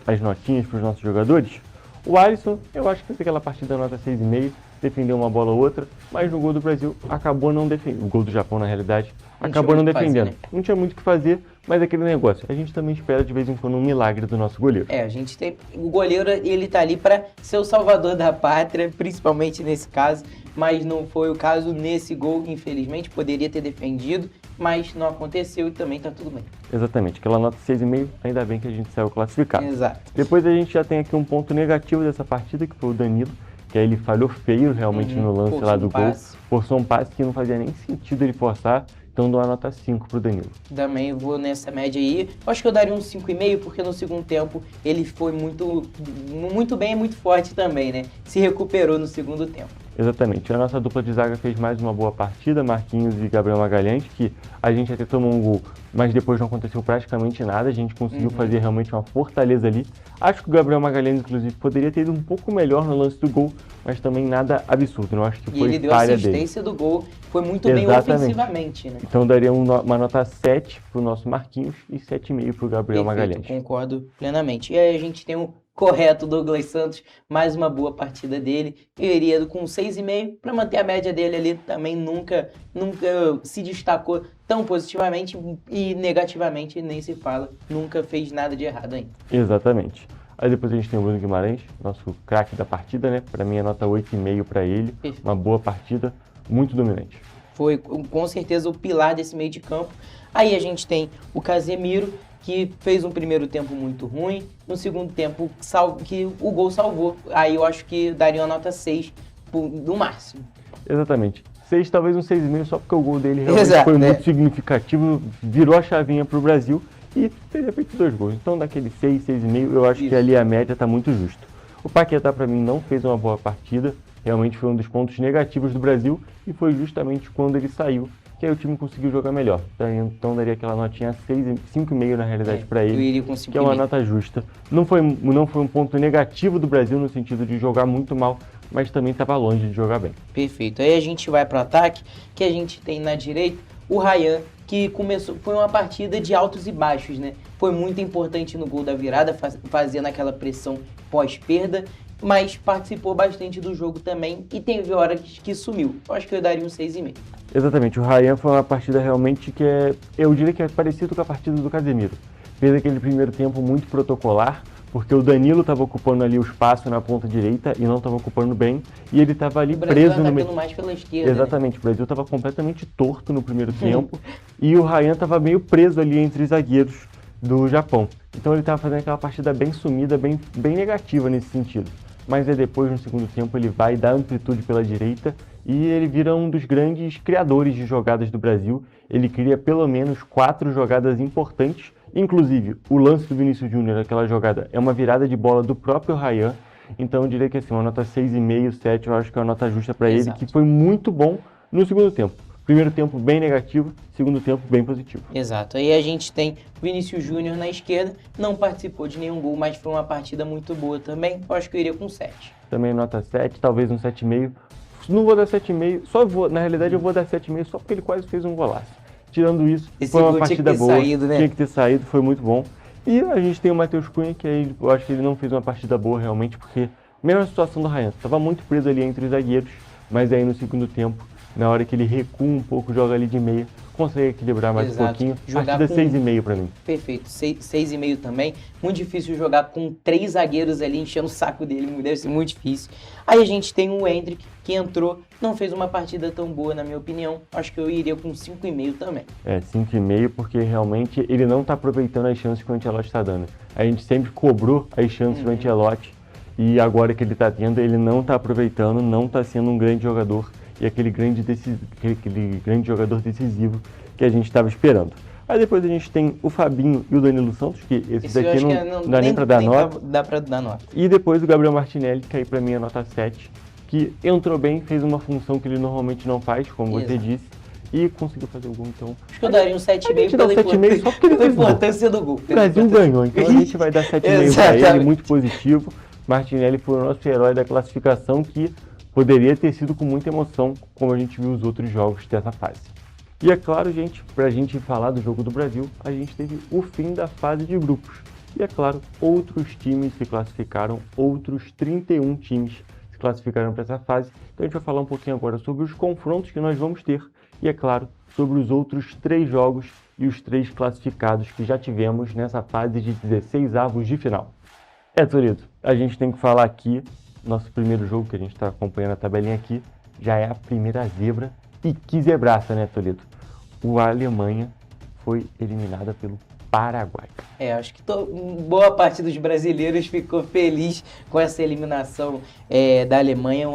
as notinhas para os nossos jogadores. O Alisson, eu acho que fez aquela partida nota 6,5, defendeu uma bola ou outra, mas no gol do Brasil acabou não defendendo. O gol do Japão, na realidade, acabou não defendendo. Fazer, né? Não tinha muito o que fazer, mas aquele negócio. A gente também espera de vez em quando um milagre do nosso goleiro. A gente tem. O goleiro, ele tá ali para ser o salvador da pátria, principalmente nesse caso, mas não foi o caso nesse gol, infelizmente. Poderia ter defendido, mas não aconteceu e também tá tudo bem. Exatamente, aquela nota 6,5, ainda bem que a gente saiu classificado. Exato. Depois a gente já tem aqui um ponto negativo dessa partida, que foi o Danilo, que aí ele falhou feio realmente no lance lá do gol. Forçou um passe que não fazia nem sentido ele forçar, então dou uma nota 5 pro Danilo. Também vou nessa média aí. Acho que eu daria um 5,5, porque no segundo tempo ele foi muito bem e muito forte também, né? Se recuperou no segundo tempo. Exatamente. A nossa dupla de zaga fez mais uma boa partida, Marquinhos e Gabriel Magalhães, que a gente até tomou um gol, mas depois não aconteceu praticamente nada, a gente conseguiu fazer realmente uma fortaleza ali. Acho que o Gabriel Magalhães, inclusive, poderia ter ido um pouco melhor no lance do gol, mas também nada absurdo, não acho que foi falha dele. E ele deu assistência do gol, foi muito bem ofensivamente, né? Então daria uma nota 7 pro nosso Marquinhos e 7,5 pro Gabriel Magalhães. Concordo plenamente. E aí a gente tem o correto Douglas Santos, mais uma boa partida dele. Eu iria com 6,5 para manter a média dele ali, também nunca se destacou tão positivamente e negativamente, nem se fala, nunca fez nada de errado ainda. Exatamente. Aí depois a gente tem o Bruno Guimarães, nosso craque da partida, né? Para mim é nota 8,5 para ele, uma boa partida, muito dominante. Foi com certeza o pilar desse meio de campo. Aí a gente tem o Casemiro, que fez um primeiro tempo muito ruim, no segundo tempo que o gol salvou. Aí eu acho que daria uma nota 6 no máximo. Exatamente. 6, talvez um 6,5, só porque o gol dele realmente foi muito significativo, virou a chavinha para o Brasil e teria feito 2 gols. Então daquele 6, 6,5, eu acho que ali a média está muito justa. O Paquetá, para mim, não fez uma boa partida, realmente foi um dos pontos negativos do Brasil e foi justamente quando ele saiu que aí o time conseguiu jogar melhor. Então daria aquela notinha 5,5 na realidade para ele, que é uma nota justa. Não foi um ponto negativo do Brasil no sentido de jogar muito mal, mas também estava longe de jogar bem. Perfeito. Aí a gente vai para o ataque, que a gente tem na direita o Ryan, que foi uma partida de altos e baixos, né? Foi muito importante no gol da virada, fazendo aquela pressão pós-perda, mas participou bastante do jogo também e teve horas que sumiu. Eu acho que eu daria um 6,5. Exatamente, o Ryan foi uma partida realmente que eu diria que é parecido com a partida do Casemiro. Fez aquele primeiro tempo muito protocolar, porque o Danilo estava ocupando ali o espaço na ponta direita e não estava ocupando bem, e ele estava ali preso no meio. Mais pela esquerda. Exatamente, o Brasil estava completamente torto no primeiro tempo e o Ryan estava meio preso ali entre os zagueiros do Japão. Então ele estava fazendo aquela partida bem sumida, bem negativa nesse sentido. Mas aí depois, no segundo tempo, ele vai dar amplitude pela direita e ele vira um dos grandes criadores de jogadas do Brasil. Ele cria pelo menos 4 jogadas importantes. Inclusive, o lance do Vinícius Júnior, aquela jogada, é uma virada de bola do próprio Ryan. Então eu diria que assim, uma nota 6,5, 7, eu acho que é uma nota justa para ele, que foi muito bom no segundo tempo. Primeiro tempo bem negativo, segundo tempo bem positivo. Exato. Aí a gente tem Vinícius Júnior na esquerda, não participou de nenhum gol, mas foi uma partida muito boa também. Eu acho que eu iria com 7. Também nota 7, talvez um 7,5. Não vou dar 7,5, na realidade eu vou dar 7,5 só porque ele quase fez um golaço. Tirando isso, foi uma partida boa, tinha que ter saído, foi muito bom. E a gente tem o Matheus Cunha, que aí eu acho que ele não fez uma partida boa realmente, porque mesma situação do Ryan, estava muito preso ali entre os zagueiros, mas aí no segundo tempo, na hora que ele recua um pouco, joga ali de meia, consegue equilibrar mais um pouquinho. Partida 6,5 para mim. Perfeito, 6,5 também. Muito difícil jogar com 3 zagueiros ali enchendo o saco dele, deve ser muito difícil. Aí a gente tem o Endrick, que entrou, não fez uma partida tão boa, na minha opinião. Acho que eu iria com 5,5 também. 5,5 porque realmente ele não está aproveitando as chances que o Ancelotti está dando. A gente sempre cobrou as chances do Ancelotti e agora que ele está tendo, ele não está aproveitando, não está sendo um grande jogador. E aquele grande jogador decisivo que a gente estava esperando. Aí depois a gente tem o Fabinho e o Danilo Santos, que esses daqui não dá nem para dar nota. Dá para dar nota. E depois o Gabriel Martinelli, que aí para mim é nota 7, que entrou bem, fez uma função que ele normalmente não faz, como você disse, e conseguiu fazer o gol, então... Acho que eu daria um 7,5 só porque ele fez importância do gol. O Brasil ganhou, então a gente vai dar 7,5 para ele, muito positivo. Martinelli foi o nosso herói da classificação, que poderia ter sido com muita emoção, como a gente viu os outros jogos dessa fase. E é claro, gente, para a gente falar do jogo do Brasil, a gente teve o fim da fase de grupos. E é claro, outros times se classificaram, outros 31 times se classificaram para essa fase. Então a gente vai falar um pouquinho agora sobre os confrontos que nós vamos ter. E é claro, sobre os outros 3 jogos e os 3 classificados que já tivemos nessa fase de 16avos de final. Toledo, a gente tem que falar aqui. Nosso primeiro jogo, que a gente está acompanhando a tabelinha aqui, já é a primeira zebra. E que zebraça, né, Toledo? A Alemanha foi eliminada pelo Paraguai. Acho que boa parte dos brasileiros ficou feliz com essa eliminação da Alemanha.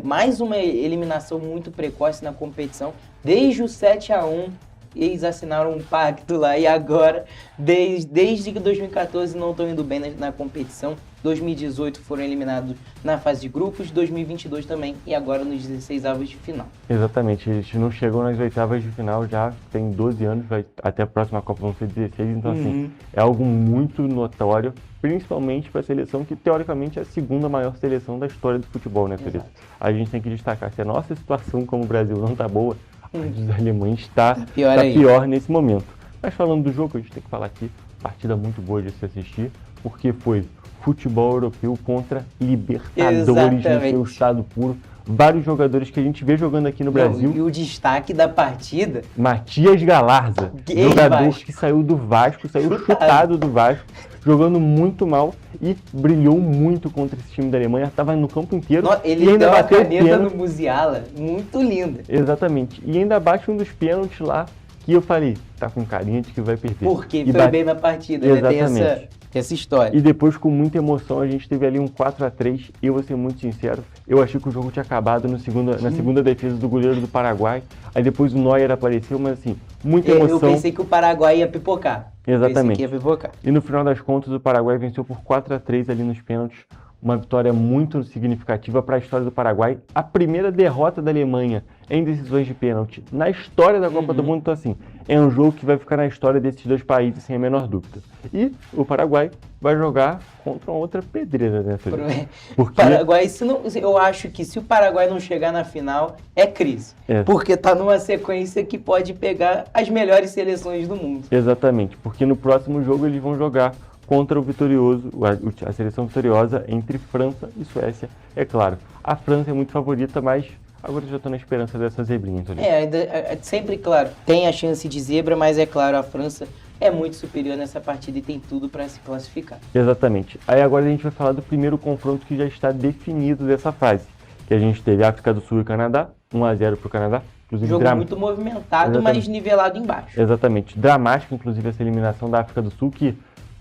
Mais uma eliminação muito precoce na competição. Desde o 7-1, eles assinaram um pacto lá e agora, desde que 2014, não estão indo bem na competição. 2018 foram eliminados na fase de grupos, 2022 também, e agora nos 16avos de final. Exatamente, eles não chegam nas 8avas de final já tem 12 anos, até a próxima Copa vão ser 16, então assim, é algo muito notório, principalmente para a seleção que teoricamente é a segunda maior seleção da história do futebol, né, Felipe? A gente tem que destacar, se a nossa situação como Brasil não está boa, a dos alemães está pior nesse momento. Mas falando do jogo, a gente tem que falar aqui, partida muito boa de se assistir, porque foi futebol europeu contra Libertadores no seu estado puro. Vários jogadores que a gente vê jogando aqui no Brasil. E o destaque da partida... Matias Galarza, jogador que saiu do Vasco, saiu chutado do Vasco, jogando muito mal e brilhou muito contra esse time da Alemanha. Estava no campo inteiro. Ele ainda bateu a caneta no Musiala, muito linda. Exatamente. E ainda bate um dos pênaltis lá que eu falei, tá com carinha de que vai perder. Porque foi bem na partida, exatamente, né? Tem essa história. E depois, com muita emoção, a gente teve ali um 4-3. Eu vou ser muito sincero, eu achei que o jogo tinha acabado na segunda defesa do goleiro do Paraguai. Aí depois o Neuer apareceu, mas assim, muita emoção. Eu pensei que o Paraguai ia pipocar. Exatamente. Ia pipocar. E no final das contas, o Paraguai venceu por 4-3 ali nos pênaltis. Uma vitória muito significativa para a história do Paraguai. A primeira derrota da Alemanha em decisões de pênalti na história da Copa do Mundo. Então, assim, é um jogo que vai ficar na história desses dois países, sem a menor dúvida. E o Paraguai vai jogar contra uma outra pedreira, né, Felipe? Porque... Paraguai, eu acho que se o Paraguai não chegar na final, é crise. Porque tá numa sequência que pode pegar as melhores seleções do mundo. Exatamente, porque no próximo jogo eles vão jogar contra o vitorioso, a seleção vitoriosa entre França e Suécia. É claro, a França é muito favorita, mas Agora eu já estou na esperança dessa zebrinha. Sempre, claro, tem a chance de zebra, mas é claro, a França é muito superior nessa partida e tem tudo para se classificar. Exatamente. Aí agora a gente vai falar do primeiro confronto que já está definido dessa fase, que a gente teve África do Sul e Canadá, 1-0 para o Canadá. Jogo muito movimentado, mas nivelado embaixo. Exatamente. Dramático, inclusive, essa eliminação da África do Sul, que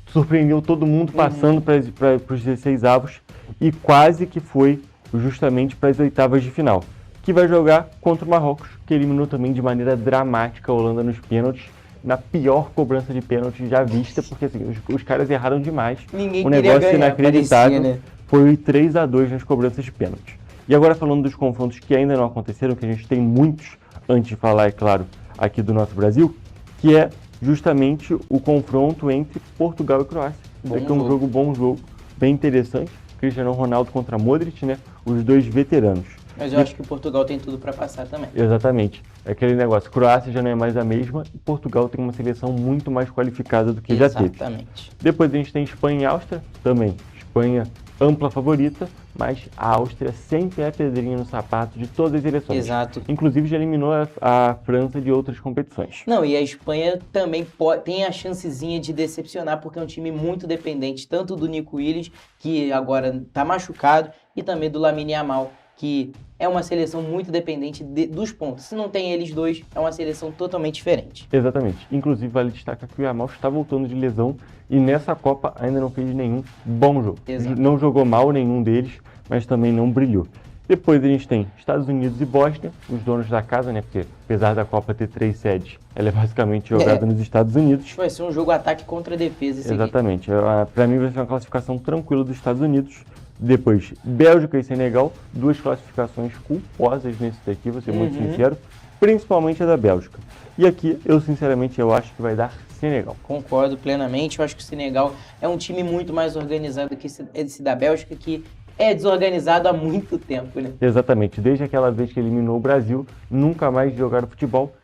surpreendeu todo mundo passando para os 16 avos e quase que foi justamente para as oitavas de final, que vai jogar contra o Marrocos, que eliminou também de maneira dramática a Holanda nos pênaltis, na pior cobrança de pênalti já vista, porque assim, os caras erraram demais. Ninguém o negócio ganhar, inacreditável, parecia, né? Foi 3-2 nas cobranças de pênalti. E agora falando dos confrontos que ainda não aconteceram, que a gente tem muitos, antes de falar, é claro, aqui do nosso Brasil, que é justamente o confronto entre Portugal e Croácia. Aqui é um bom jogo, bem interessante. Cristiano Ronaldo contra Modric, né? Os dois veteranos. Mas eu acho que o Portugal tem tudo para passar também. Exatamente. É aquele negócio, Croácia já não é mais a mesma e Portugal tem uma seleção muito mais qualificada do que já teve. Exatamente. Depois a gente tem Espanha e Áustria, também. Espanha ampla favorita, mas a Áustria sempre é pedrinha no sapato de todas as seleções. Exato. Inclusive já eliminou a França de outras competições. Não, e a Espanha também tem a chancezinha de decepcionar, porque é um time muito dependente, tanto do Nico Williams, que agora está machucado, e também do Lamine Yamal, que é uma seleção muito dependente dos pontos. Se não tem eles dois, é uma seleção totalmente diferente. Exatamente. Inclusive, vale destacar que o Yamal está voltando de lesão e nessa Copa ainda não fez nenhum bom jogo. Exato. Não jogou mal nenhum deles, mas também não brilhou. Depois a gente tem Estados Unidos e Bósnia, os donos da casa, né? Porque apesar da Copa ter 3 sedes, ela é basicamente jogada nos Estados Unidos. Vai ser um jogo ataque contra defesa. Exatamente. Para mim vai ser uma classificação tranquila dos Estados Unidos. Depois, Bélgica e Senegal, 2 classificações culposas nesse daqui, vou ser muito sincero, principalmente a da Bélgica. E aqui, sinceramente, eu acho que vai dar Senegal. Concordo plenamente, eu acho que o Senegal é um time muito mais organizado que esse da Bélgica, que é desorganizado há muito tempo, né? Exatamente, desde aquela vez que eliminou o Brasil, nunca mais jogaram futebol.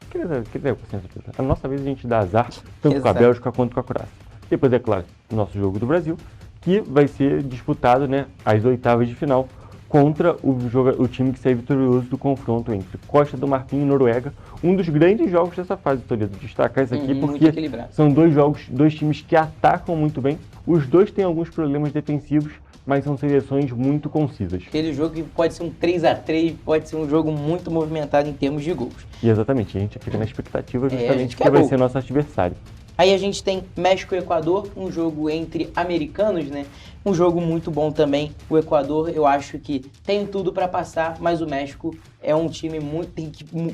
A nossa vez a gente dá azar, tanto com a Bélgica quanto com a Croácia. Depois, é claro, o nosso jogo do Brasil, que vai ser disputado, né, às oitavas de final contra o time que sai vitorioso do confronto entre Costa do Marfim e Noruega. Um dos grandes jogos dessa fase, Toledo. Destacar isso aqui porque são dois times que atacam muito bem. Os dois têm alguns problemas defensivos, mas são seleções muito concisas. Aquele jogo que pode ser um 3-3, pode ser um jogo muito movimentado em termos de gols. E exatamente, a gente fica na expectativa justamente que vai ser nosso adversário. Aí a gente tem México e Equador, um jogo entre americanos, né? Um jogo muito bom também. O Equador, eu acho que tem tudo para passar, mas o México é um time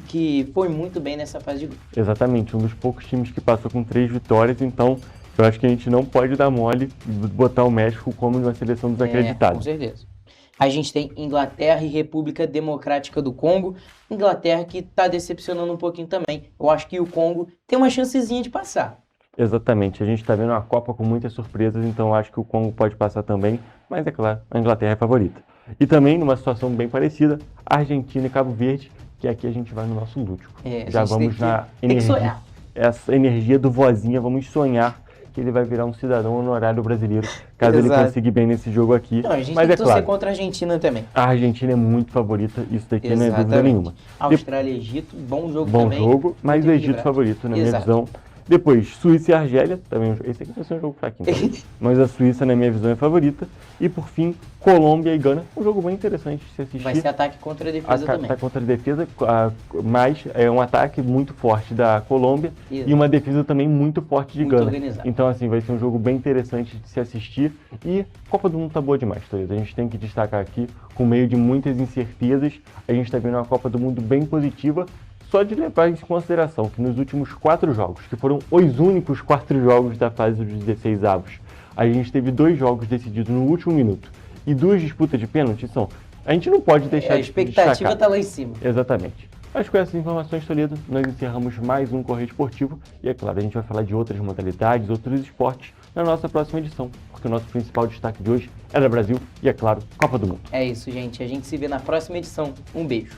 que foi muito bem nessa fase de grupo. Exatamente, um dos poucos times que passou com 3 vitórias, então eu acho que a gente não pode dar mole e botar o México como uma seleção desacreditada. Com certeza. A gente tem Inglaterra e República Democrática do Congo. Inglaterra que está decepcionando um pouquinho também. Eu acho que o Congo tem uma chancezinha de passar. Exatamente, a gente está vendo uma Copa com muitas surpresas, então acho que o Congo pode passar também, mas é claro, a Inglaterra é a favorita. E também, numa situação bem parecida, Argentina e Cabo Verde, que aqui a gente vai no nosso lúdico. Já vamos na energia, essa energia do vozinha, vamos sonhar que ele vai virar um cidadão honorário brasileiro, caso ele consiga bem nesse jogo aqui. Não, a gente mas tem é que torcer claro, contra a Argentina também. A Argentina é muito favorita, isso daqui não é dúvida nenhuma. Austrália e Egito, bom jogo também. Bom jogo, mas o Egito favorito, na minha visão. Depois, Suíça e Argélia, também esse aqui vai ser um jogo fraquinho também, mas a Suíça, na minha visão, é favorita. E por fim, Colômbia e Gana, um jogo bem interessante de se assistir. Vai ser ataque contra a defesa também. Ataque contra a defesa, mas é um ataque muito forte da Colômbia e uma defesa também muito forte de Gana. Organizado. Então, assim, vai ser um jogo bem interessante de se assistir. E Copa do Mundo tá boa demais, Toledo. A gente tem que destacar aqui, com meio de muitas incertezas, a gente tá vendo uma Copa do Mundo bem positiva. Só de levar em consideração que nos últimos 4 jogos, que foram os únicos 4 jogos da fase dos 16 avos, a gente teve 2 jogos decididos no último minuto e 2 disputas de pênalti. A gente não pode deixar de destacar. A expectativa está lá em cima. Exatamente. Mas com essas informações, Toledo, nós encerramos mais um Correio Esportivo e, é claro, a gente vai falar de outras modalidades, outros esportes na nossa próxima edição, porque o nosso principal destaque de hoje era Brasil e, é claro, Copa do Mundo. É isso, gente. A gente se vê na próxima edição. Um beijo.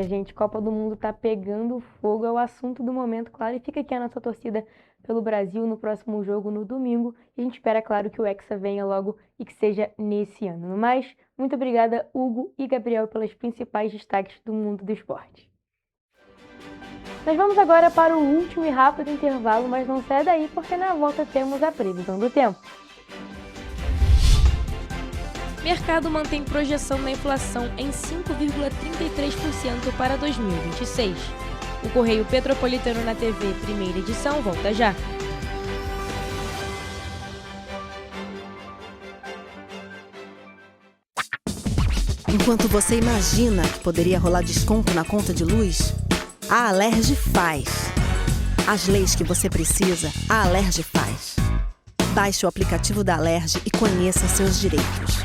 Gente, Copa do Mundo tá pegando fogo, é o assunto do momento, claro, e fica aqui a nossa torcida pelo Brasil no próximo jogo no domingo. E a gente espera, claro, que o Hexa venha logo e que seja nesse ano. No mais, muito obrigada, Hugo e Gabriel, pelos principais destaques do mundo do esporte. Nós vamos agora para o último e rápido intervalo, mas não sai daí porque na volta temos a previsão do tempo. Mercado mantém projeção da inflação em 5,33% para 2026. O Correio Petropolitano na TV, primeira edição, volta já. Enquanto você imagina que poderia rolar desconto na conta de luz, a Alerj faz. As leis que você precisa, a Alerj faz. Baixe o aplicativo da Alerj e conheça seus direitos.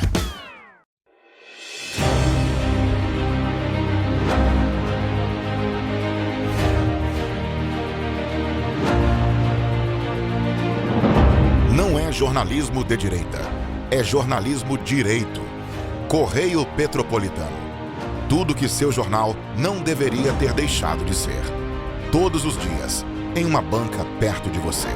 Não é jornalismo de direita, é jornalismo direito. Correio Petropolitano. Tudo que seu jornal não deveria ter deixado de ser. Todos os dias, em uma banca perto de você.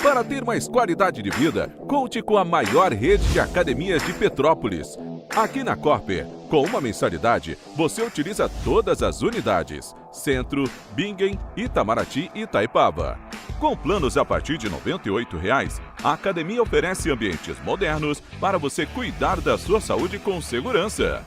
Para ter mais qualidade de vida, conte com a maior rede de academias de Petrópolis. Aqui na Corper, com uma mensalidade, você utiliza todas as unidades: Centro, Bingen, Itamaraty e Itaipava. Com planos a partir de R$ 98,00, a academia oferece ambientes modernos para você cuidar da sua saúde com segurança.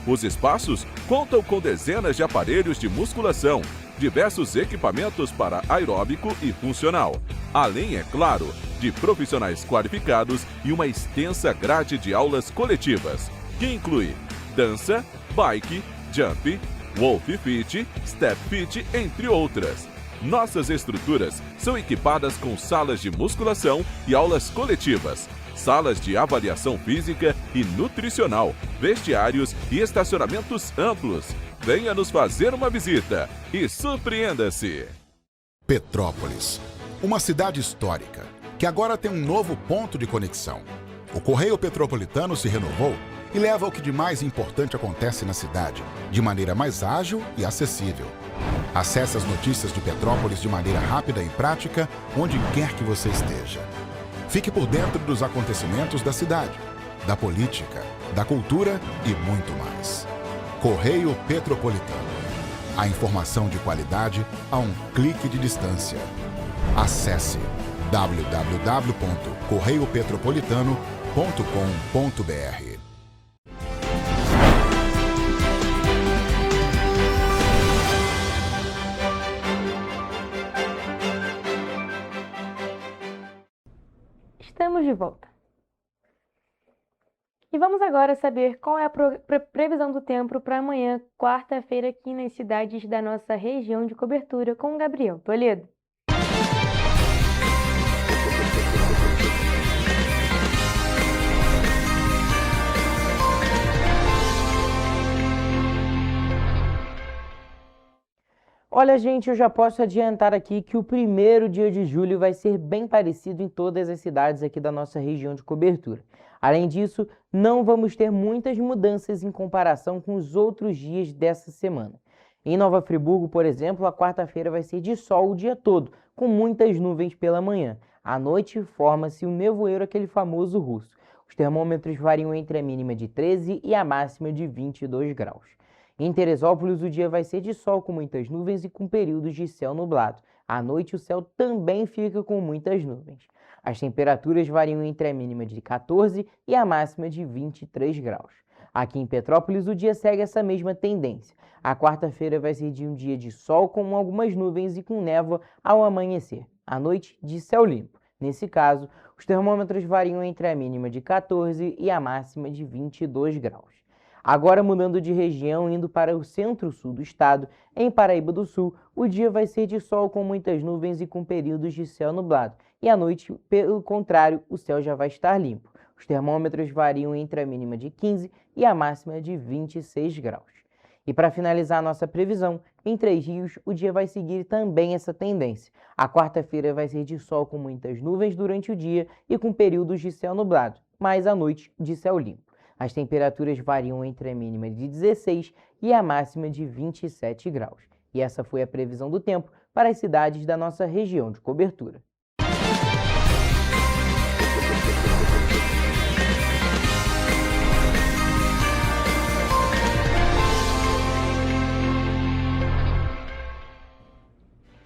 Os espaços contam com dezenas de aparelhos de musculação, diversos equipamentos para aeróbico e funcional, além, é claro, de profissionais qualificados e uma extensa grade de aulas coletivas, que inclui dança, bike, jump, wolf fit, step fit, entre outras. Nossas estruturas são equipadas com salas de musculação e aulas coletivas, salas de avaliação física e nutricional, vestiários e estacionamentos amplos. Venha nos fazer uma visita e surpreenda-se! Petrópolis, uma cidade histórica, que agora tem um novo ponto de conexão. O Correio Petropolitano se renovou e leva o que de mais importante acontece na cidade, de maneira mais ágil e acessível. Acesse as notícias de Petrópolis de maneira rápida e prática, onde quer que você esteja. Fique por dentro dos acontecimentos da cidade, da política, da cultura e muito mais. Correio Petropolitano. A informação de qualidade a um clique de distância. Acesse www.correiopetropolitano.com.br. Estamos de volta. E vamos agora saber qual é a previsão do tempo para amanhã, quarta-feira, aqui nas cidades da nossa região de cobertura, com o Gabriel Toledo. Olha, gente, eu já posso adiantar aqui que o primeiro dia de julho vai ser bem parecido em todas as cidades aqui da nossa região de cobertura. Além disso, não vamos ter muitas mudanças em comparação com os outros dias dessa semana. Em Nova Friburgo, por exemplo, a quarta-feira vai ser de sol o dia todo, com muitas nuvens pela manhã. À noite, forma-se um nevoeiro, aquele famoso russo. Os termômetros variam entre a mínima de 13 e a máxima de 22 graus. Em Teresópolis, o dia vai ser de sol com muitas nuvens e com períodos de céu nublado. À noite, o céu também fica com muitas nuvens. As temperaturas variam entre a mínima de 14 e a máxima de 23 graus. Aqui em Petrópolis, o dia segue essa mesma tendência. A quarta-feira vai ser de um dia de sol com algumas nuvens e com névoa ao amanhecer. À noite, de céu limpo. Nesse caso, os termômetros variam entre a mínima de 14 e a máxima de 22 graus. Agora, mudando de região, indo para o centro-sul do estado, em Paraíba do Sul, o dia vai ser de sol com muitas nuvens e com períodos de céu nublado. E à noite, pelo contrário, o céu já vai estar limpo. Os termômetros variam entre a mínima de 15 e a máxima de 26 graus. E para finalizar a nossa previsão, em Três Rios, o dia vai seguir também essa tendência. A quarta-feira vai ser de sol com muitas nuvens durante o dia e com períodos de céu nublado, mas à noite de céu limpo. As temperaturas variam entre a mínima de 16 e a máxima de 27 graus. E essa foi a previsão do tempo para as cidades da nossa região de cobertura.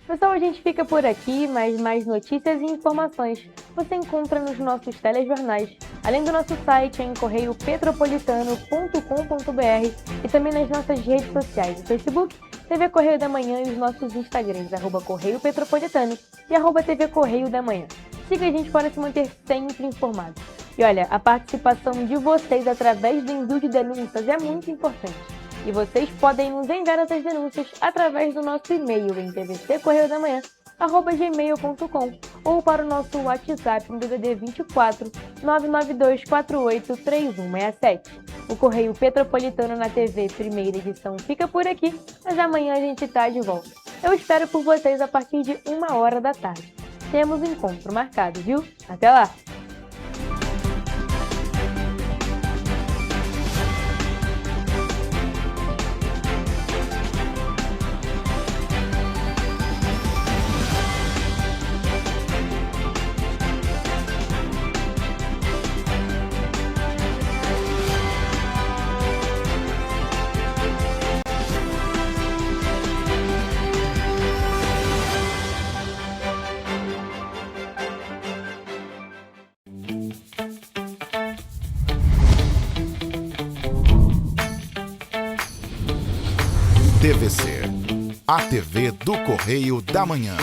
Pessoal, a gente fica por aqui, mas mais notícias e informações você encontra nos nossos telejornais, além do nosso site em correiopetropolitano.com.br e também nas nossas redes sociais, no Facebook, TV Correio da Manhã e os nossos Instagrams, @Correio Petropolitano e @TV Correio da Manhã. Siga a gente para se manter sempre informado. E olha, a participação de vocês através do envio de denúncias é muito importante. E vocês podem nos enviar essas denúncias através do nosso e-mail em tvccorreiodamanhã@gmail.com ou para o nosso WhatsApp no DDD 24 992483167. O Correio Petropolitano na TV primeira edição fica por aqui, mas amanhã a gente tá de volta. Eu espero por vocês a partir de 1h da tarde. Temos um encontro marcado, viu? Até lá! TVC, a TV do Correio da Manhã.